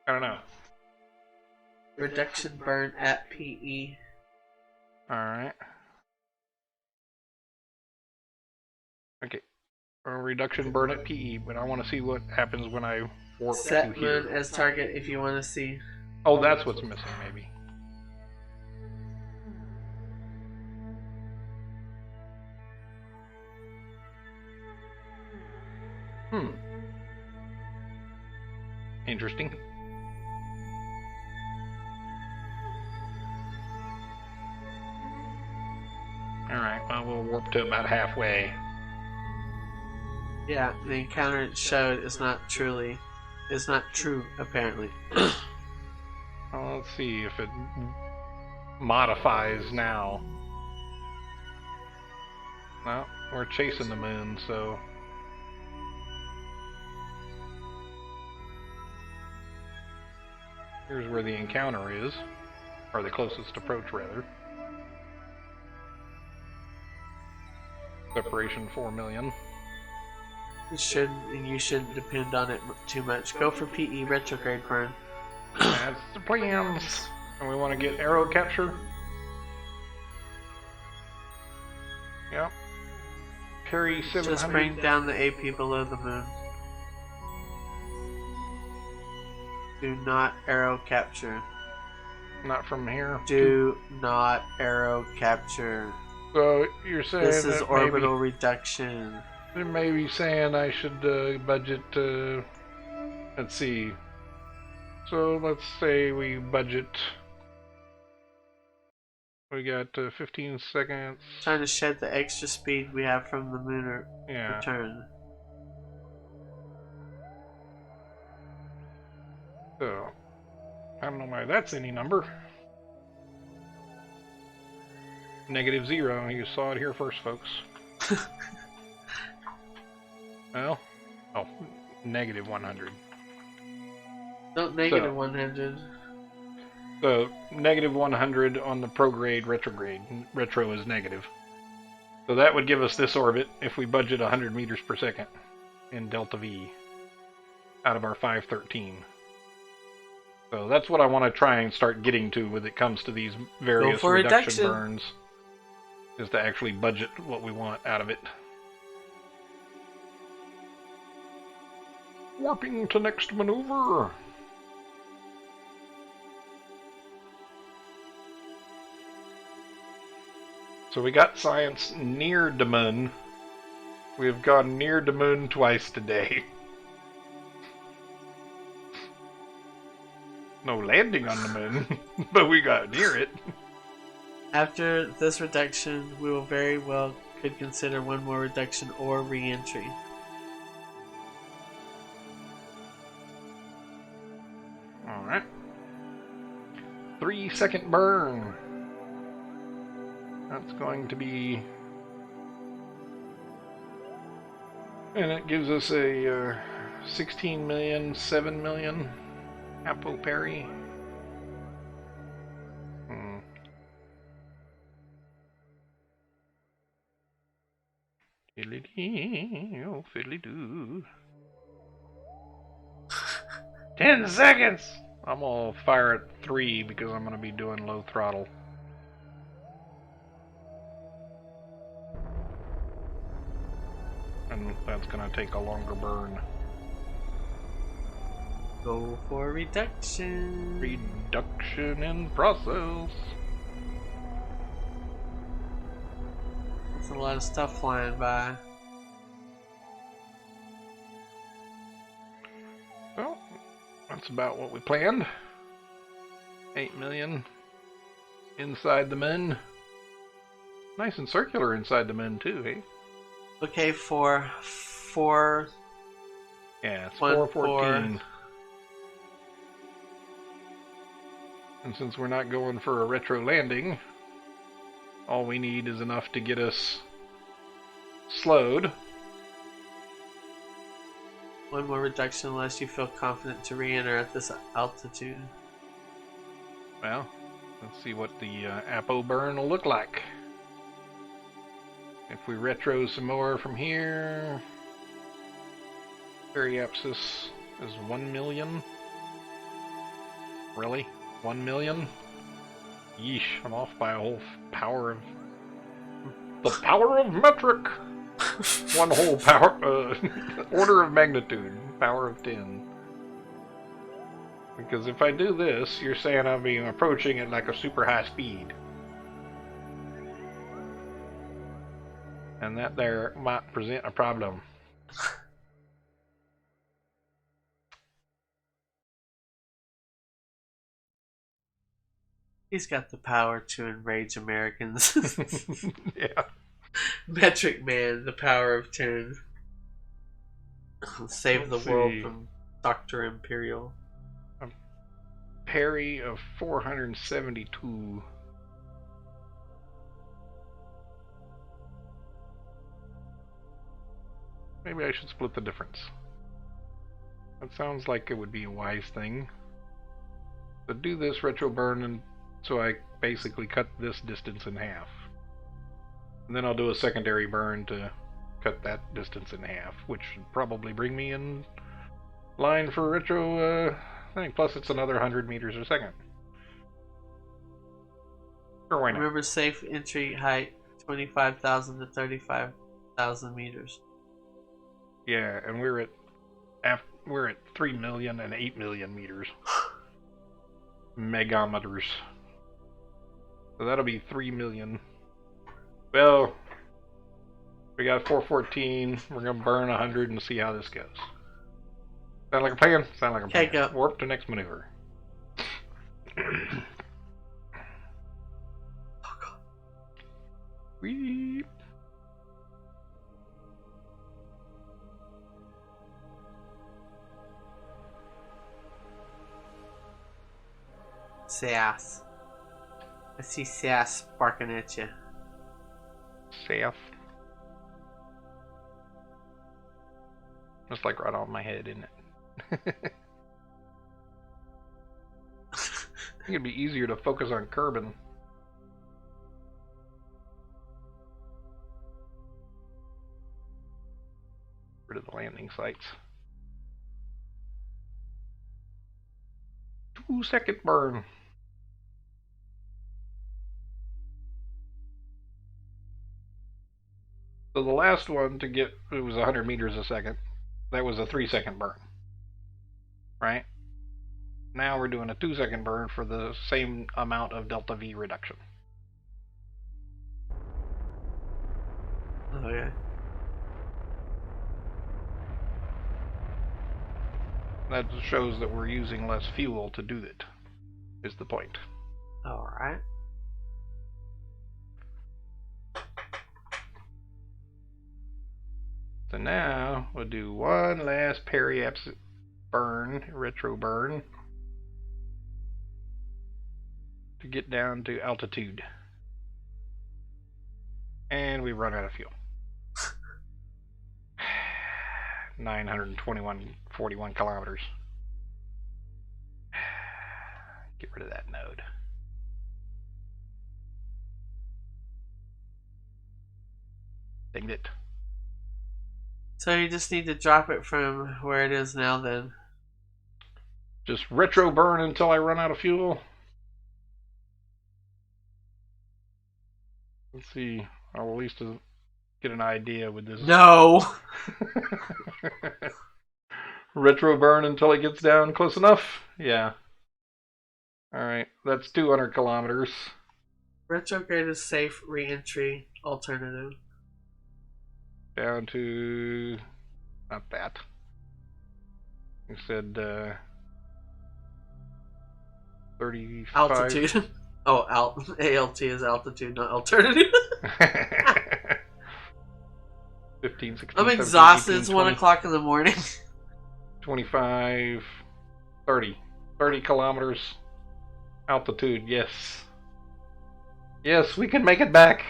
I don't know. Reduction burn at PE. Alright. Okay. Reduction burn at PE, but I want to see what happens when I warp to Set here. moon as target if you want to see. Oh, that's what's missing, maybe. Interesting. Alright, well, we'll warp to about halfway. Yeah, the encounter it showed is not true, apparently. Well, let's see if it modifies now. Well, we're chasing the moon, so... Here's where the encounter is. Or the closest approach, rather. Separation 4 million. You shouldn't depend on it too much. Go for PE retrograde burn. That's the plans. And we want to get arrow capture. Yep. Carry 700. Just bring down the AP below the moon. Do not arrow capture. Not from here. Do not arrow capture. So you're saying This is that orbital reduction. maybe saying I should budget. Let's see. So let's say we budget. We got 15 seconds. Trying to shed the extra speed we have from the lunar return. So I don't know why that's any number. -0. You saw it here first, folks. Well, oh, -100. Don't negative 100. So -100 on the prograde retrograde. Retro is negative. So that would give us this orbit if we budget 100 meters per second in delta V out of our 513. So that's what I want to try and start getting to when it comes to these various reduction burns, is to actually budget what we want out of it. Warping to next maneuver. So we got science near the moon. We have gone near the moon twice today. No landing on the moon, but we got near it. After this reduction, we will very well could consider one more reduction or re-entry. Alright. 3-second burn. That's going to be... And it gives us a 16 million, 7 million Apo parry. Fiddly-dee, oh fiddly-doo. 10 seconds! I'm gonna fire at 3 because I'm gonna be doing low throttle. And that's gonna take a longer burn. Go for reduction. Reduction in process. That's a lot of stuff flying by. Well, that's about what we planned. 8 million inside the moon. Nice and circular inside the moon too, hey? Okay, for 4. Yeah, it's 1, 414. And since we're not going for a retro landing, all we need is enough to get us slowed. One more reduction unless you feel confident to re-enter at this altitude. Well, let's see what the Apo burn will look like. If we retro some more from here, periapsis is 1 million. Really? 1 million? Yeesh, I'm off by a whole power of... The power of metric! One whole power... order of magnitude. Power of 10. Because if I do this, you're saying I'll be approaching at like a super high speed. And that there might present a problem. He's got the power to enrage Americans. Yeah. Metric Man, the power of 10. Save the world from Dr. Imperial. A parry of 472. Maybe I should split the difference. That sounds like it would be a wise thing. But do this retro burn, and so I basically cut this distance in half. And then I'll do a secondary burn to cut that distance in half, which should probably bring me in line for retro thing. Plus it's another 100 meters a second. Sure, why not? Remember, safe entry height 25,000 to 35,000 meters. Yeah, and we're at 3 million and 8 million meters. Megameters. So that'll be 3 million Well, we got 414. We're gonna burn 100 and see how this goes. Sound like a plan? Sound like a plan. Okay, go. Warp to next maneuver. Weep. Sass. I see sass sparking at you. South. That's like right on my head, isn't it? I think it'd be easier to focus on Kerbin. Rid of the landing sites. 2-second burn. So the last one to get, it was 100 meters a second. That was a 3-second burn. Right? Now we're doing a 2-second burn for the same amount of delta V reduction. Okay. That shows that we're using less fuel to do it, is the point. Alright. So now we'll do one last periapse burn, retro burn, to get down to altitude. And we run out of fuel. 921.41 kilometers. Get rid of that node. Dinged it. So you just need to drop it from where it is now then. Just retro burn until I run out of fuel. Let's see. I'll at least get an idea with this. No! Retro burn until it gets down close enough? Yeah. Alright, that's 200 kilometers. Retrograde is safe re-entry alternative. Down to... not that. You said, 35... Altitude. Oh, ALT is altitude, not alternative. 15, 16, I'm 17, exhausted. 18, It's 1 o'clock in the morning. 25, 30. 30 kilometers altitude, yes. Yes, we can make it back.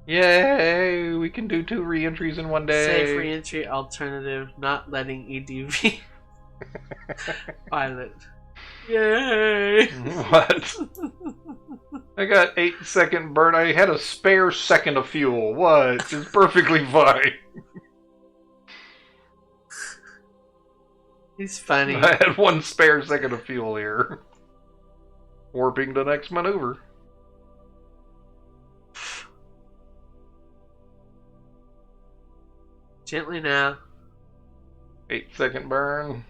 Yay, we can do 2 re-entries in one day. Safe re-entry alternative, not letting EDV pilot. Yay! What? I got 8-second burn. I had a spare second of fuel. What? It's perfectly fine. He's funny. I had 1 spare second of fuel here. Warping the next maneuver. Gently now. 8-second burn.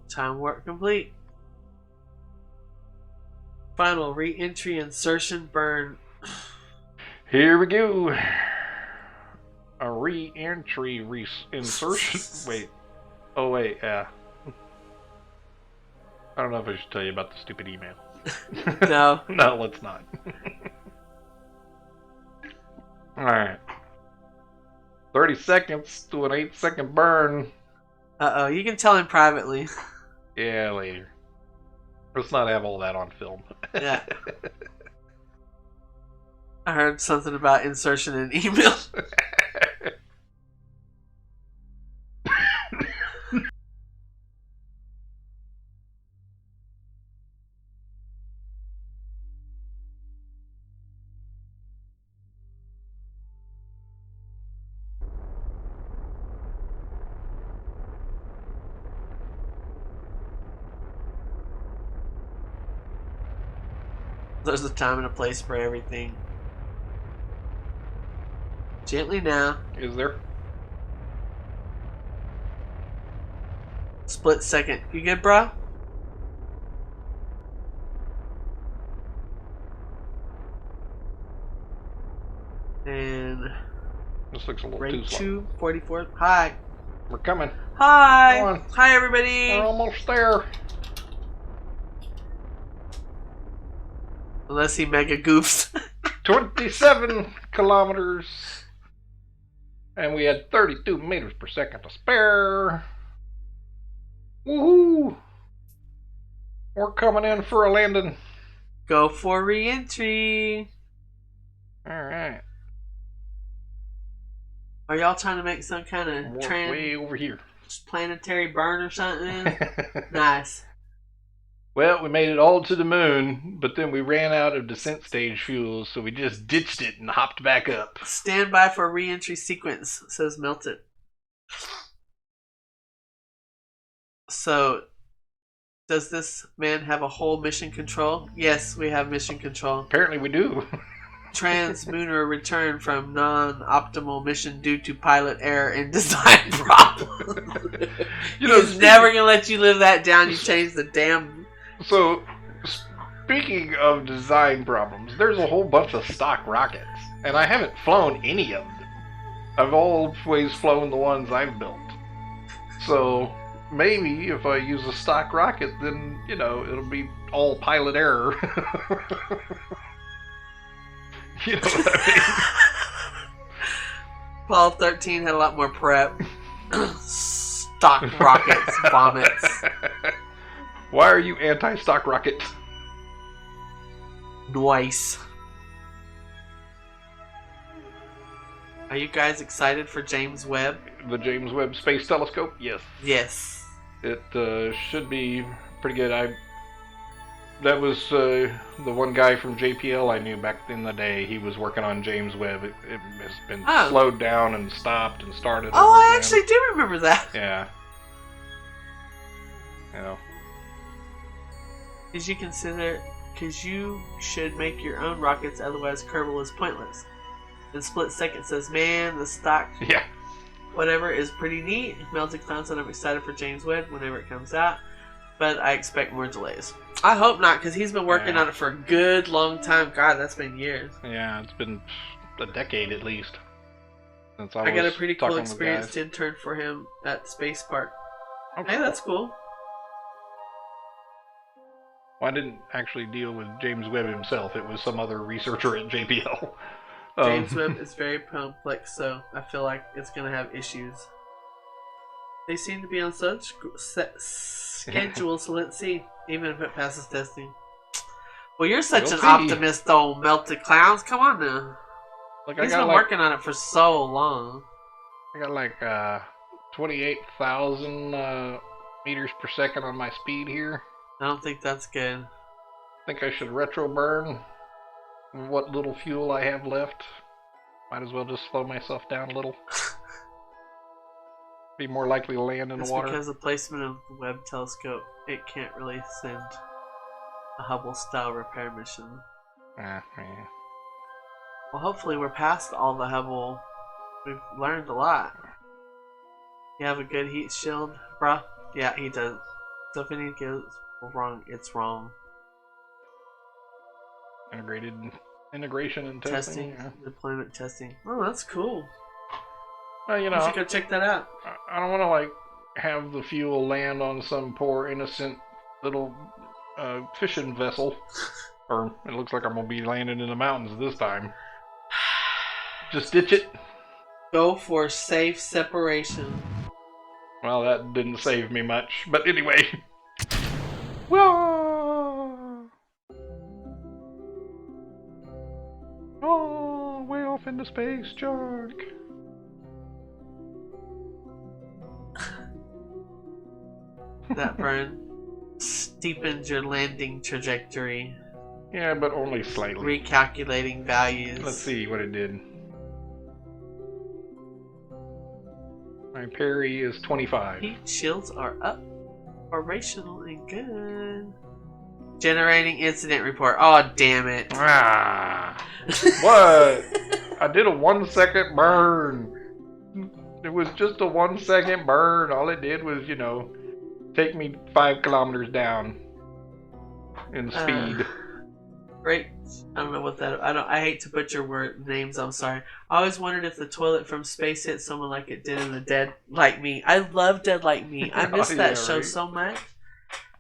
Time warp complete. Final re-entry insertion burn. Here we go. A re-entry insertion. Wait. Oh wait, yeah. I don't know if I should tell you about the stupid email. No. No, let's not. Alright. 30 seconds to an 8-second burn. Uh-oh, you can tell him privately. Yeah, later. Let's not have all that on film. Yeah. I heard something about insertion in email. There's a time and a place for everything. Gently now. Is there? Split second. You good, bro? This looks a little Rank too slow. 244. Hi. We're coming. Hi. Come on. Hi, everybody. We're almost there. Unless he mega goofs. 27 kilometers. And we had 32 meters per second to spare. Woohoo! We're coming in for a landing. Go for re-entry. Alright. Are y'all trying to make some kind of We're way over here. planetary burn or something? Nice. Well, we made it all to the moon, but then we ran out of descent stage fuel, so we just ditched it and hopped back up. Stand by for re-entry sequence, says Melted. So, does this man have a whole mission control? Yes, we have mission control. Apparently we do. Trans-Mooner returned from non-optimal mission due to pilot error and design problem. He's never going to let you live that down. You change the damn... So, speaking of design problems, there's a whole bunch of stock rockets, and I haven't flown any of them. I've always flown the ones I've built. So, maybe if I use a stock rocket, then, you know, it'll be all pilot error. You know what I mean? Apollo 13 had a lot more prep. Stock rockets, vomits. Why are you anti-stock rocket? Nice. Are you guys excited for James Webb? The James Webb Space Telescope? Yes. Yes. It should be pretty good. That was the one guy from JPL I knew back in the day. He was working on James Webb. It has been slowed down and stopped and started. Oh, I actually do remember that. Yeah. You know. Did you consider... Because you should make your own rockets, otherwise Kerbal is pointless. And Split Second says, man, the stock... Yeah. Whatever is pretty neat. Melted Clown said I'm excited for James Webb whenever it comes out. But I expect more delays. I hope not, because he's been working on it for a good long time. God, that's been years. Yeah, it's been a decade at least. Since I got a pretty cool experience to intern for him at the Space Park. Okay. Hey, that's cool. Well, I didn't actually deal with James Webb himself. It was some other researcher at JPL. James Webb is very complex, so I feel like it's going to have issues. They seem to be on such schedule, so let's see. Even if it passes testing. Well, you're such an optimist, though, Melted Clowns. Come on now. Look, he's been working on it for so long. I got like 28,000 meters per second on my speed here. I don't think that's good. I think I should retro burn what little fuel I have left. Might as well just slow myself down a little. Be more likely to land in the water. Because of the placement of the Webb telescope, it can't really send a Hubble-style repair mission. Yeah. Well, hopefully we're past all the Hubble. We've learned a lot. You have a good heat shield, bruh? Yeah, he does. So if anything goes wrong, it's wrong. Integration and testing. Yeah. Deployment testing. Oh, that's cool. Well, you know, you should go check that out. I don't want to like have the fuel land on some poor innocent little fishing vessel, or it looks like I'm gonna be landing in the mountains this time. Just ditch it. Go for safe separation. Well, that didn't save me much, but anyway. Whoa! Oh, way off into space, junk. That burn steepens your landing trajectory. Yeah, but only slightly. Recalculating values. Let's see what it did. My parry is 25. Heat shields are up. Operational and good. Generating incident report. Oh, damn it. Ah. What? I did a 1 second burn. It was just a 1 second burn. All it did was, you know, take me 5 kilometers down in speed. Great. I don't know what that. I hate to butcher word names. I'm sorry. I always wondered if the toilet from space hit someone like it did in the Dead Like Me. I love Dead Like Me. I miss that show right? so much.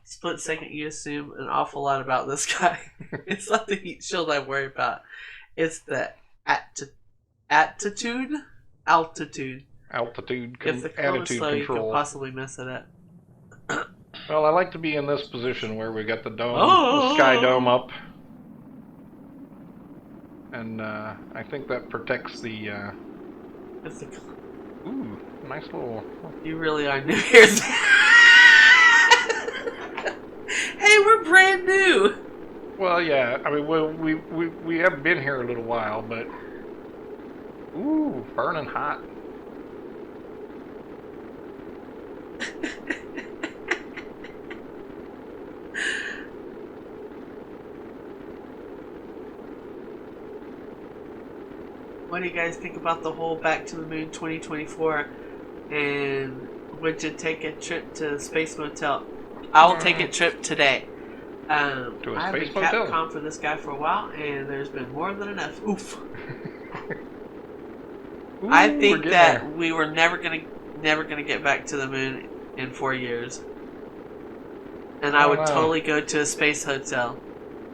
Split second, you assume an awful lot about this guy. It's not the heat shield I worry about. It's the altitude. Altitude, If the cone is attitude slow, you control. can possibly mess it up. Well, I like to be in this position where we got the dome, Oh! the sky dome up. And I think that protects the. If the, Ooh, nice little. you really are new here. Hey, we're brand new. Well, yeah. I mean, we have been here a little while, but. Ooh, burning hot. What do you guys think about the whole Back to the Moon 2024? And would you take a trip to the Space Motel? I will take a trip today. To a I've space been motel? Capcom for this guy for a while, and there's been more than enough. Oof. Ooh, I we're think getting that there. we were never gonna get back to the moon in 4 years, and I Oh, would wow. totally go to a space hotel.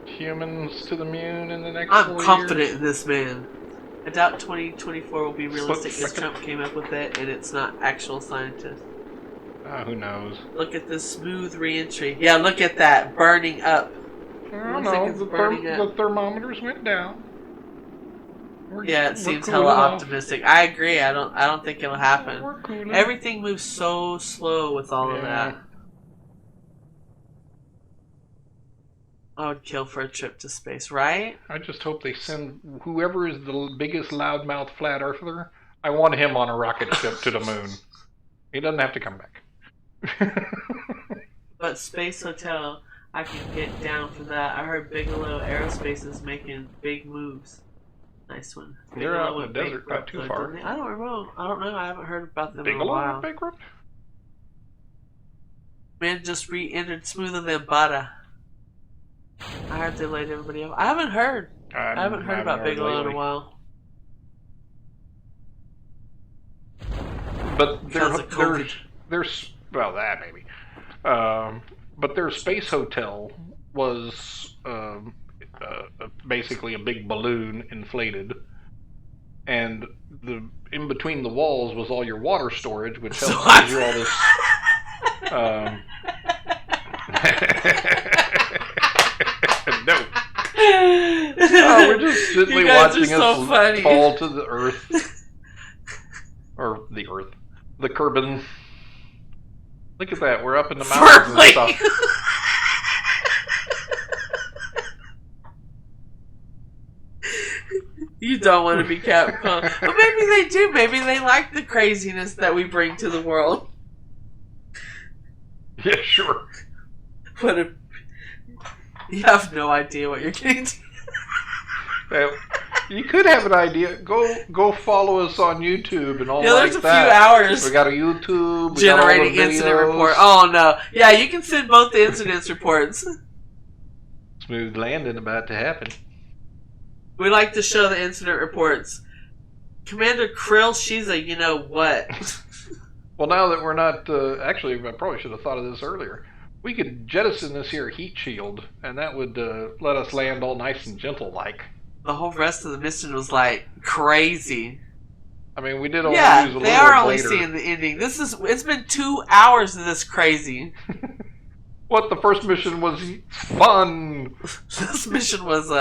Humans to the moon in the next I'm 4 confident years. in this man. I doubt 2024 will be realistic because Second. Trump came up with it, and it's not actual scientists. Who knows? Look at this smooth re-entry. Yeah, look at that burning up. I don't Looks like know. it's The, burning up. the thermometers went down. Yeah, it We're seems cooling hella off. optimistic. I agree. I don't think it'll happen. We're cooling. Everything moves so slow with all of Yeah. that. I would kill for a trip to space, right? I just hope they send whoever is the biggest loudmouth flat earther. I want him on a rocket ship to the moon. He doesn't have to come back. But Space Hotel, I can get down for that. I heard Bigelow Aerospace is making big moves. Nice one. They're out in went the desert, not bankrupt, too though, far. didn't they? I don't know. I haven't heard about them in a Bigelow while. went bankrupt? Man just re-entered smoother than butter. I heard they laid everybody off. I haven't heard. I haven't heard about Bigelow in a while. But Because of COVID. there's well that maybe, but their space hotel was basically a big balloon inflated, and in between the walls was all your water storage, which helps give you all this. No. Oh, we're just simply watching us fall to the earth. Or the earth. The Kerbin. Look at that, we're up in the mountains and stuff. You don't want to be Capcom. But maybe they do. Maybe they like the craziness that we bring to the world. Yeah, sure. What a... You have no idea what you're getting to. You could have an idea. Go follow us on YouTube and all Yeah, like there's a that. few hours. We got a YouTube. We Generating got all the incident videos. report. Oh no. Yeah, you can send both the incidents reports. Smooth landing about to happen. We like to show the incident reports. Commander Krill, she's a you know what. Well, now that we're not... actually, I probably should have thought of this earlier. We could jettison this here heat shield, and that would let us land all nice and gentle-like. The whole rest of the mission was like crazy. I mean, we did only use Yeah, a little they are only later. seeing the ending. It's been 2 hours of this crazy. What, the first mission was fun. This mission was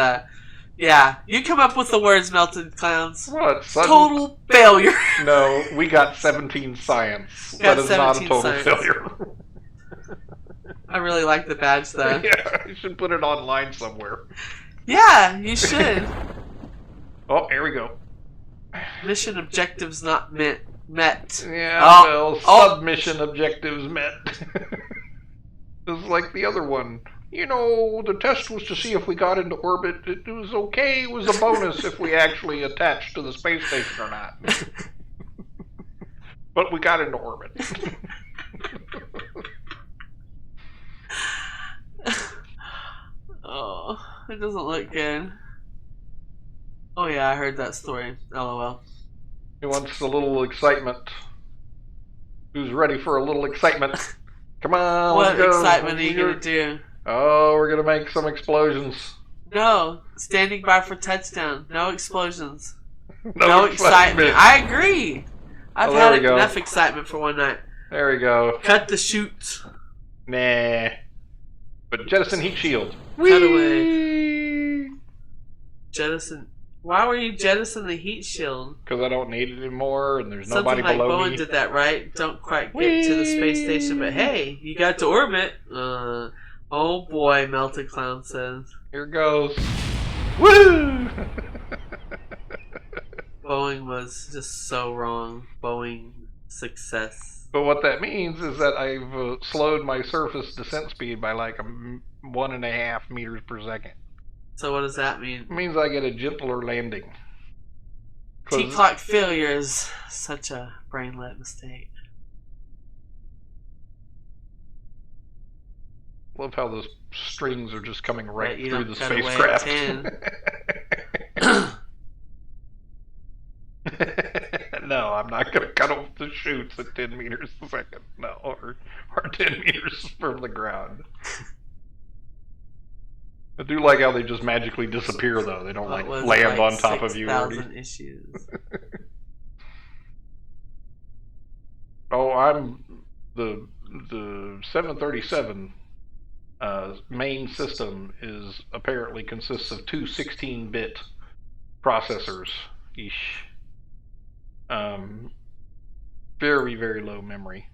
yeah. You come up with the words, Melted Clowns. What? Total failure. No, we got 17 science. Got That is not a 17 total science. failure. I really like the badge though. Yeah, you should put it online somewhere. Yeah, you should. Oh, here we go. Mission objectives not met. Yeah, Oh, well, submission objectives met. It's like the other one. You know, the test was to see if we got into orbit. It was okay. It was a bonus if we actually attached to the space station or not. But we got into orbit. Oh. it doesn't look good. Oh yeah, I heard that story. LOL. He wants a little excitement. Who's ready for a little excitement? Come on, What let's go. excitement are you gonna do? Oh, we're gonna make some explosions. No, standing by for touchdown. No explosions. No No excitement. I agree. I've there had we go. enough excitement for one night. There we go. Cut the chute. Nah. But jettison heat shield. Cut away. Jettison. Why were you jettison the heat shield? Because I don't need it anymore, and there's Something nobody like below Bowen me. did that, right? Don't quite get to the space station, but hey, you got to orbit. Oh boy, Melted Clown says. Here goes. Woo! Boeing was just so wrong. Boeing success. But what that means is that I've slowed my surface descent speed by like 1.5 meters per second. So what does that mean? It means I get a gentler landing. T-clock failure is such a brain-let mistake. Love how those strings are just coming right you through don't the cut away spacecraft. at 10. No, I'm not going to cut off the chutes at 10 meters a second. No, or 10 meters from the ground. I do like how they just magically disappear, though. They don't like land on top of you. 6,000 issues. Oh, I'm the 737 main system is apparently consists of two 16-bit processors each. Very, very low memory.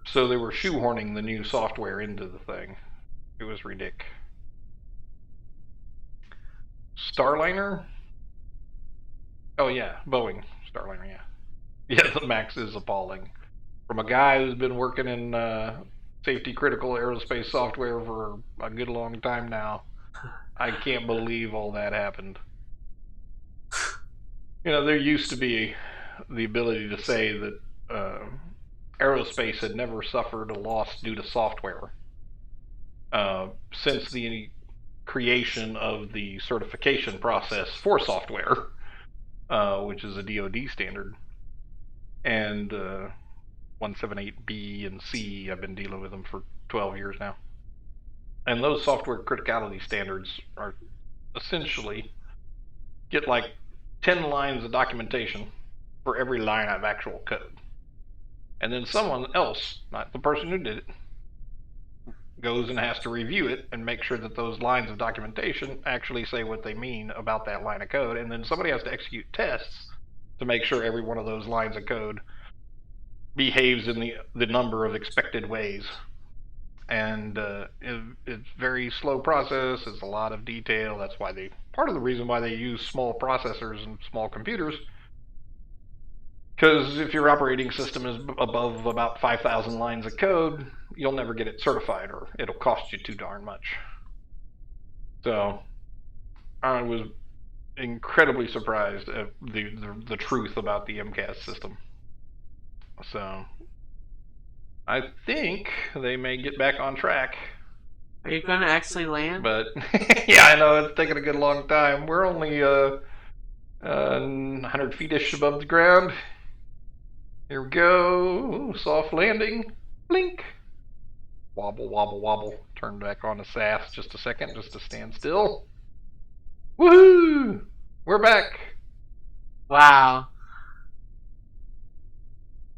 So they were shoehorning the new software into the thing. It was ridiculous. Starliner? Oh yeah, Boeing Starliner, yeah. Yeah, the Max is appalling. From a guy who's been working in safety critical aerospace software for a good long time now, I can't believe all that happened. You know, there used to be the ability to say that aerospace had never suffered a loss due to software. Since the creation of the certification process for software, which is a DoD standard, and 178B and C, I've been dealing with them for 12 years now. And those software criticality standards are essentially get like 10 lines of documentation for every line of actual code. And then someone else, not the person who did it, goes and has to review it and make sure that those lines of documentation actually say what they mean about that line of code. And then somebody has to execute tests to make sure every one of those lines of code behaves in the number of expected ways. And it's very slow process. It's a lot of detail. That's why part of the reason why they use small processors and small computers, because if your operating system is above about 5,000 lines of code, you'll never get it certified, or it'll cost you too darn much. So I was incredibly surprised at the truth about the MCAS system. So I think they may get back on track. Are you going to actually land? But yeah, I know it's taking a good long time. We're only 100 feet-ish above the ground. Here we go. Soft landing. Blink. Wobble, wobble, wobble. Turn back on the SAS just a second, just to stand still. Woohoo! We're back. Wow.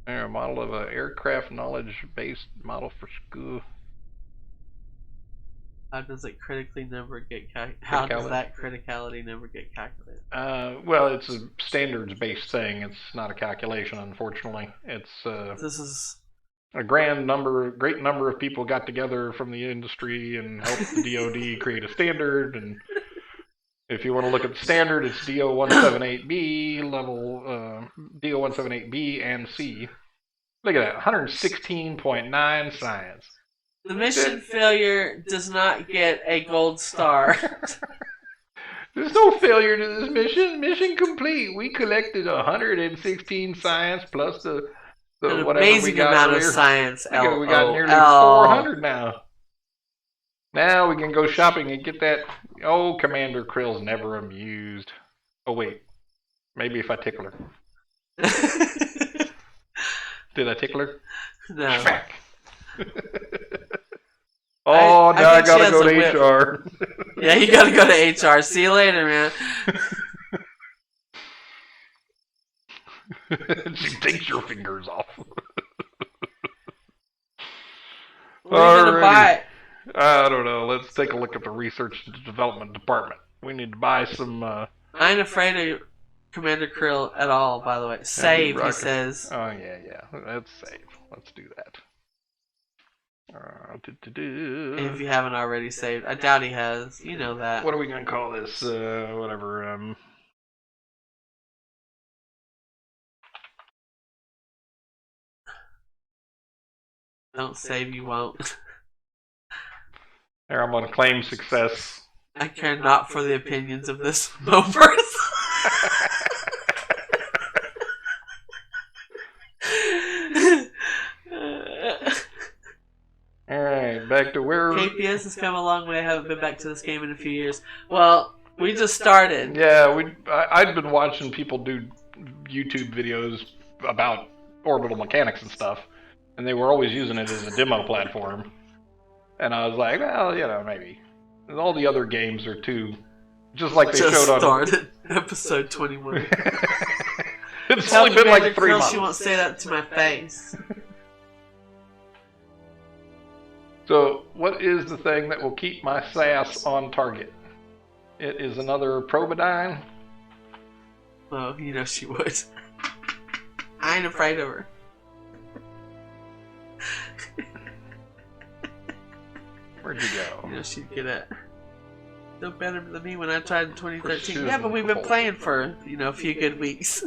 A model of an aircraft knowledge-based model for school. How does it critically never get How does that criticality never get calculated? Well, it's a standards-based thing. It's not a calculation, unfortunately. It's this is a great number of people got together from the industry and helped the DoD create a standard. And if you want to look at the standard, it's DO178B level, DO178B and C. Look at that, 116.9 science. The mission failure does not get a gold star. There's no failure to this mission. Mission complete. We collected 116 science plus the an whatever amazing we got amount earlier. of science. We got nearly 400 now. Now we can go shopping and get that. Oh, Commander Krill's never amused. Oh, wait. Maybe if I tickle her. Did I tickle her? No. Smack. Oh, now I think she gotta has go a to whip. HR. Yeah, you gotta go to HR. See you later, man. She takes your fingers off. What are you gonna Alrighty. buy? I don't know. Let's take a look at the research and development department. We need to buy some. I ain't afraid of Commander Krill at all, by the way. Save, he says. Oh, yeah. Let's save. Let's do that. If you haven't already saved. I doubt he has. You know that. What are we going to call this? Whatever. Don't save, you won't. There, I'm going to claim success. I care not for the opinions of this mopers. Alright, back to where... KPS has come a long way. I haven't been back to this game in a few years. Well, we just started. Yeah, I'd been watching people do YouTube videos about orbital mechanics and stuff, and they were always using it as a demo platform. And I was like, well, maybe. And all the other games are too... Just like they just showed on... started. Episode 21. It's only been like 3 months. She won't say that to my face. So, what is the thing that will keep my SAS on target? It is another Probodyne. Oh, you know she would. I ain't afraid of her. Where'd you go? You know she'd get it. No better than me when I tried in 2013. Precision Yeah, but we've been playing for, a few good weeks.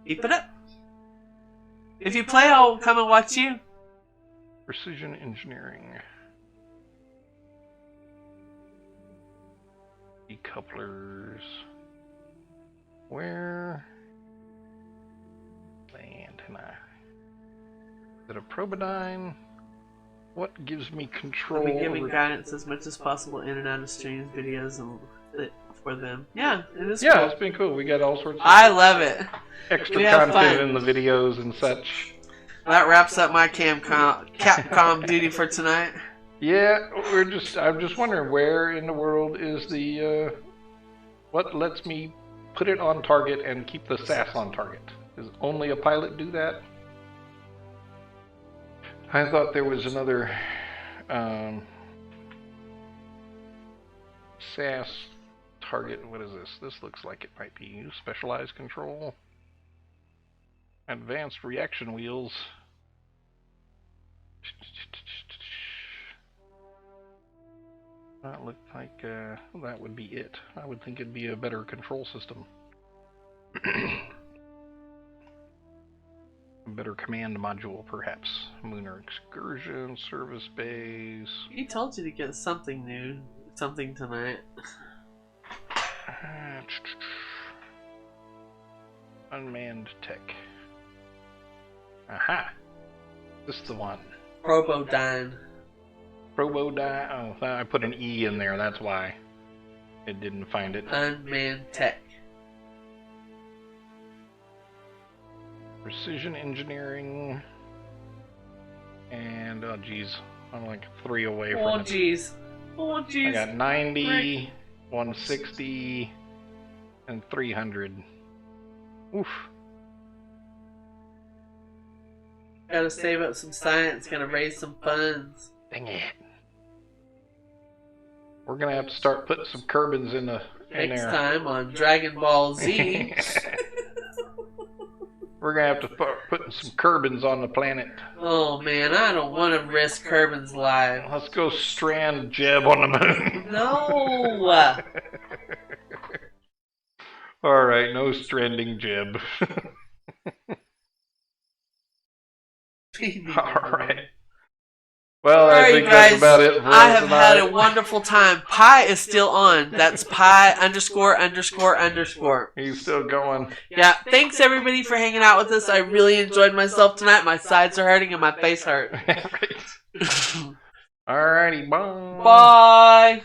Keep it up. If you play, I'll come and watch you. Precision engineering. Decouplers. Where? Land. Is it a Probodyne? What gives me control? I'll be giving guidance as much as possible in and out of streams, videos, and for them. Yeah, it is cool. It's been cool. We got all sorts of I love it. extra We have content fun. in the videos and such. That wraps up my Capcom duty for tonight. Yeah, I'm just wondering where in the world is the what lets me put it on target and keep the SAS on target? Does only a pilot do that? I thought there was another SAS target. What is this? This looks like it might be specialized control. Advanced reaction wheels. That looked like that would be it. I would think it'd be a better control system. A better command module, perhaps. Lunar excursion, service base. He told you to get something new, something tonight. Unmanned tech. Aha! This is the one. Probodyne. Probodyne. Oh, I put an E in there. That's why it didn't find it. Unmanned tech. Precision engineering. And, oh geez, I'm like 3 away from it. Jeez. Oh I jeez. got 90, 160, and 300. Oof. Gotta save up some science, gonna raise some funds. Dang it. We're gonna have to start putting some Kerbins in Next there. time on Dragon Ball Z. We're gonna have to start putting some Kerbins on the planet. Oh man, I don't want to risk Kerbin's life. Let's go strand Jeb on the moon. No! Alright, no stranding Jeb. Alright. Well, I Alright, think guys. that's about it for I us have had a tonight. wonderful time. Pi is still on. That's Pi ____. He's still going. Yeah, thanks everybody for hanging out with us. I really enjoyed myself tonight. My sides are hurting and my face hurt. Alrighty, bye. Bye.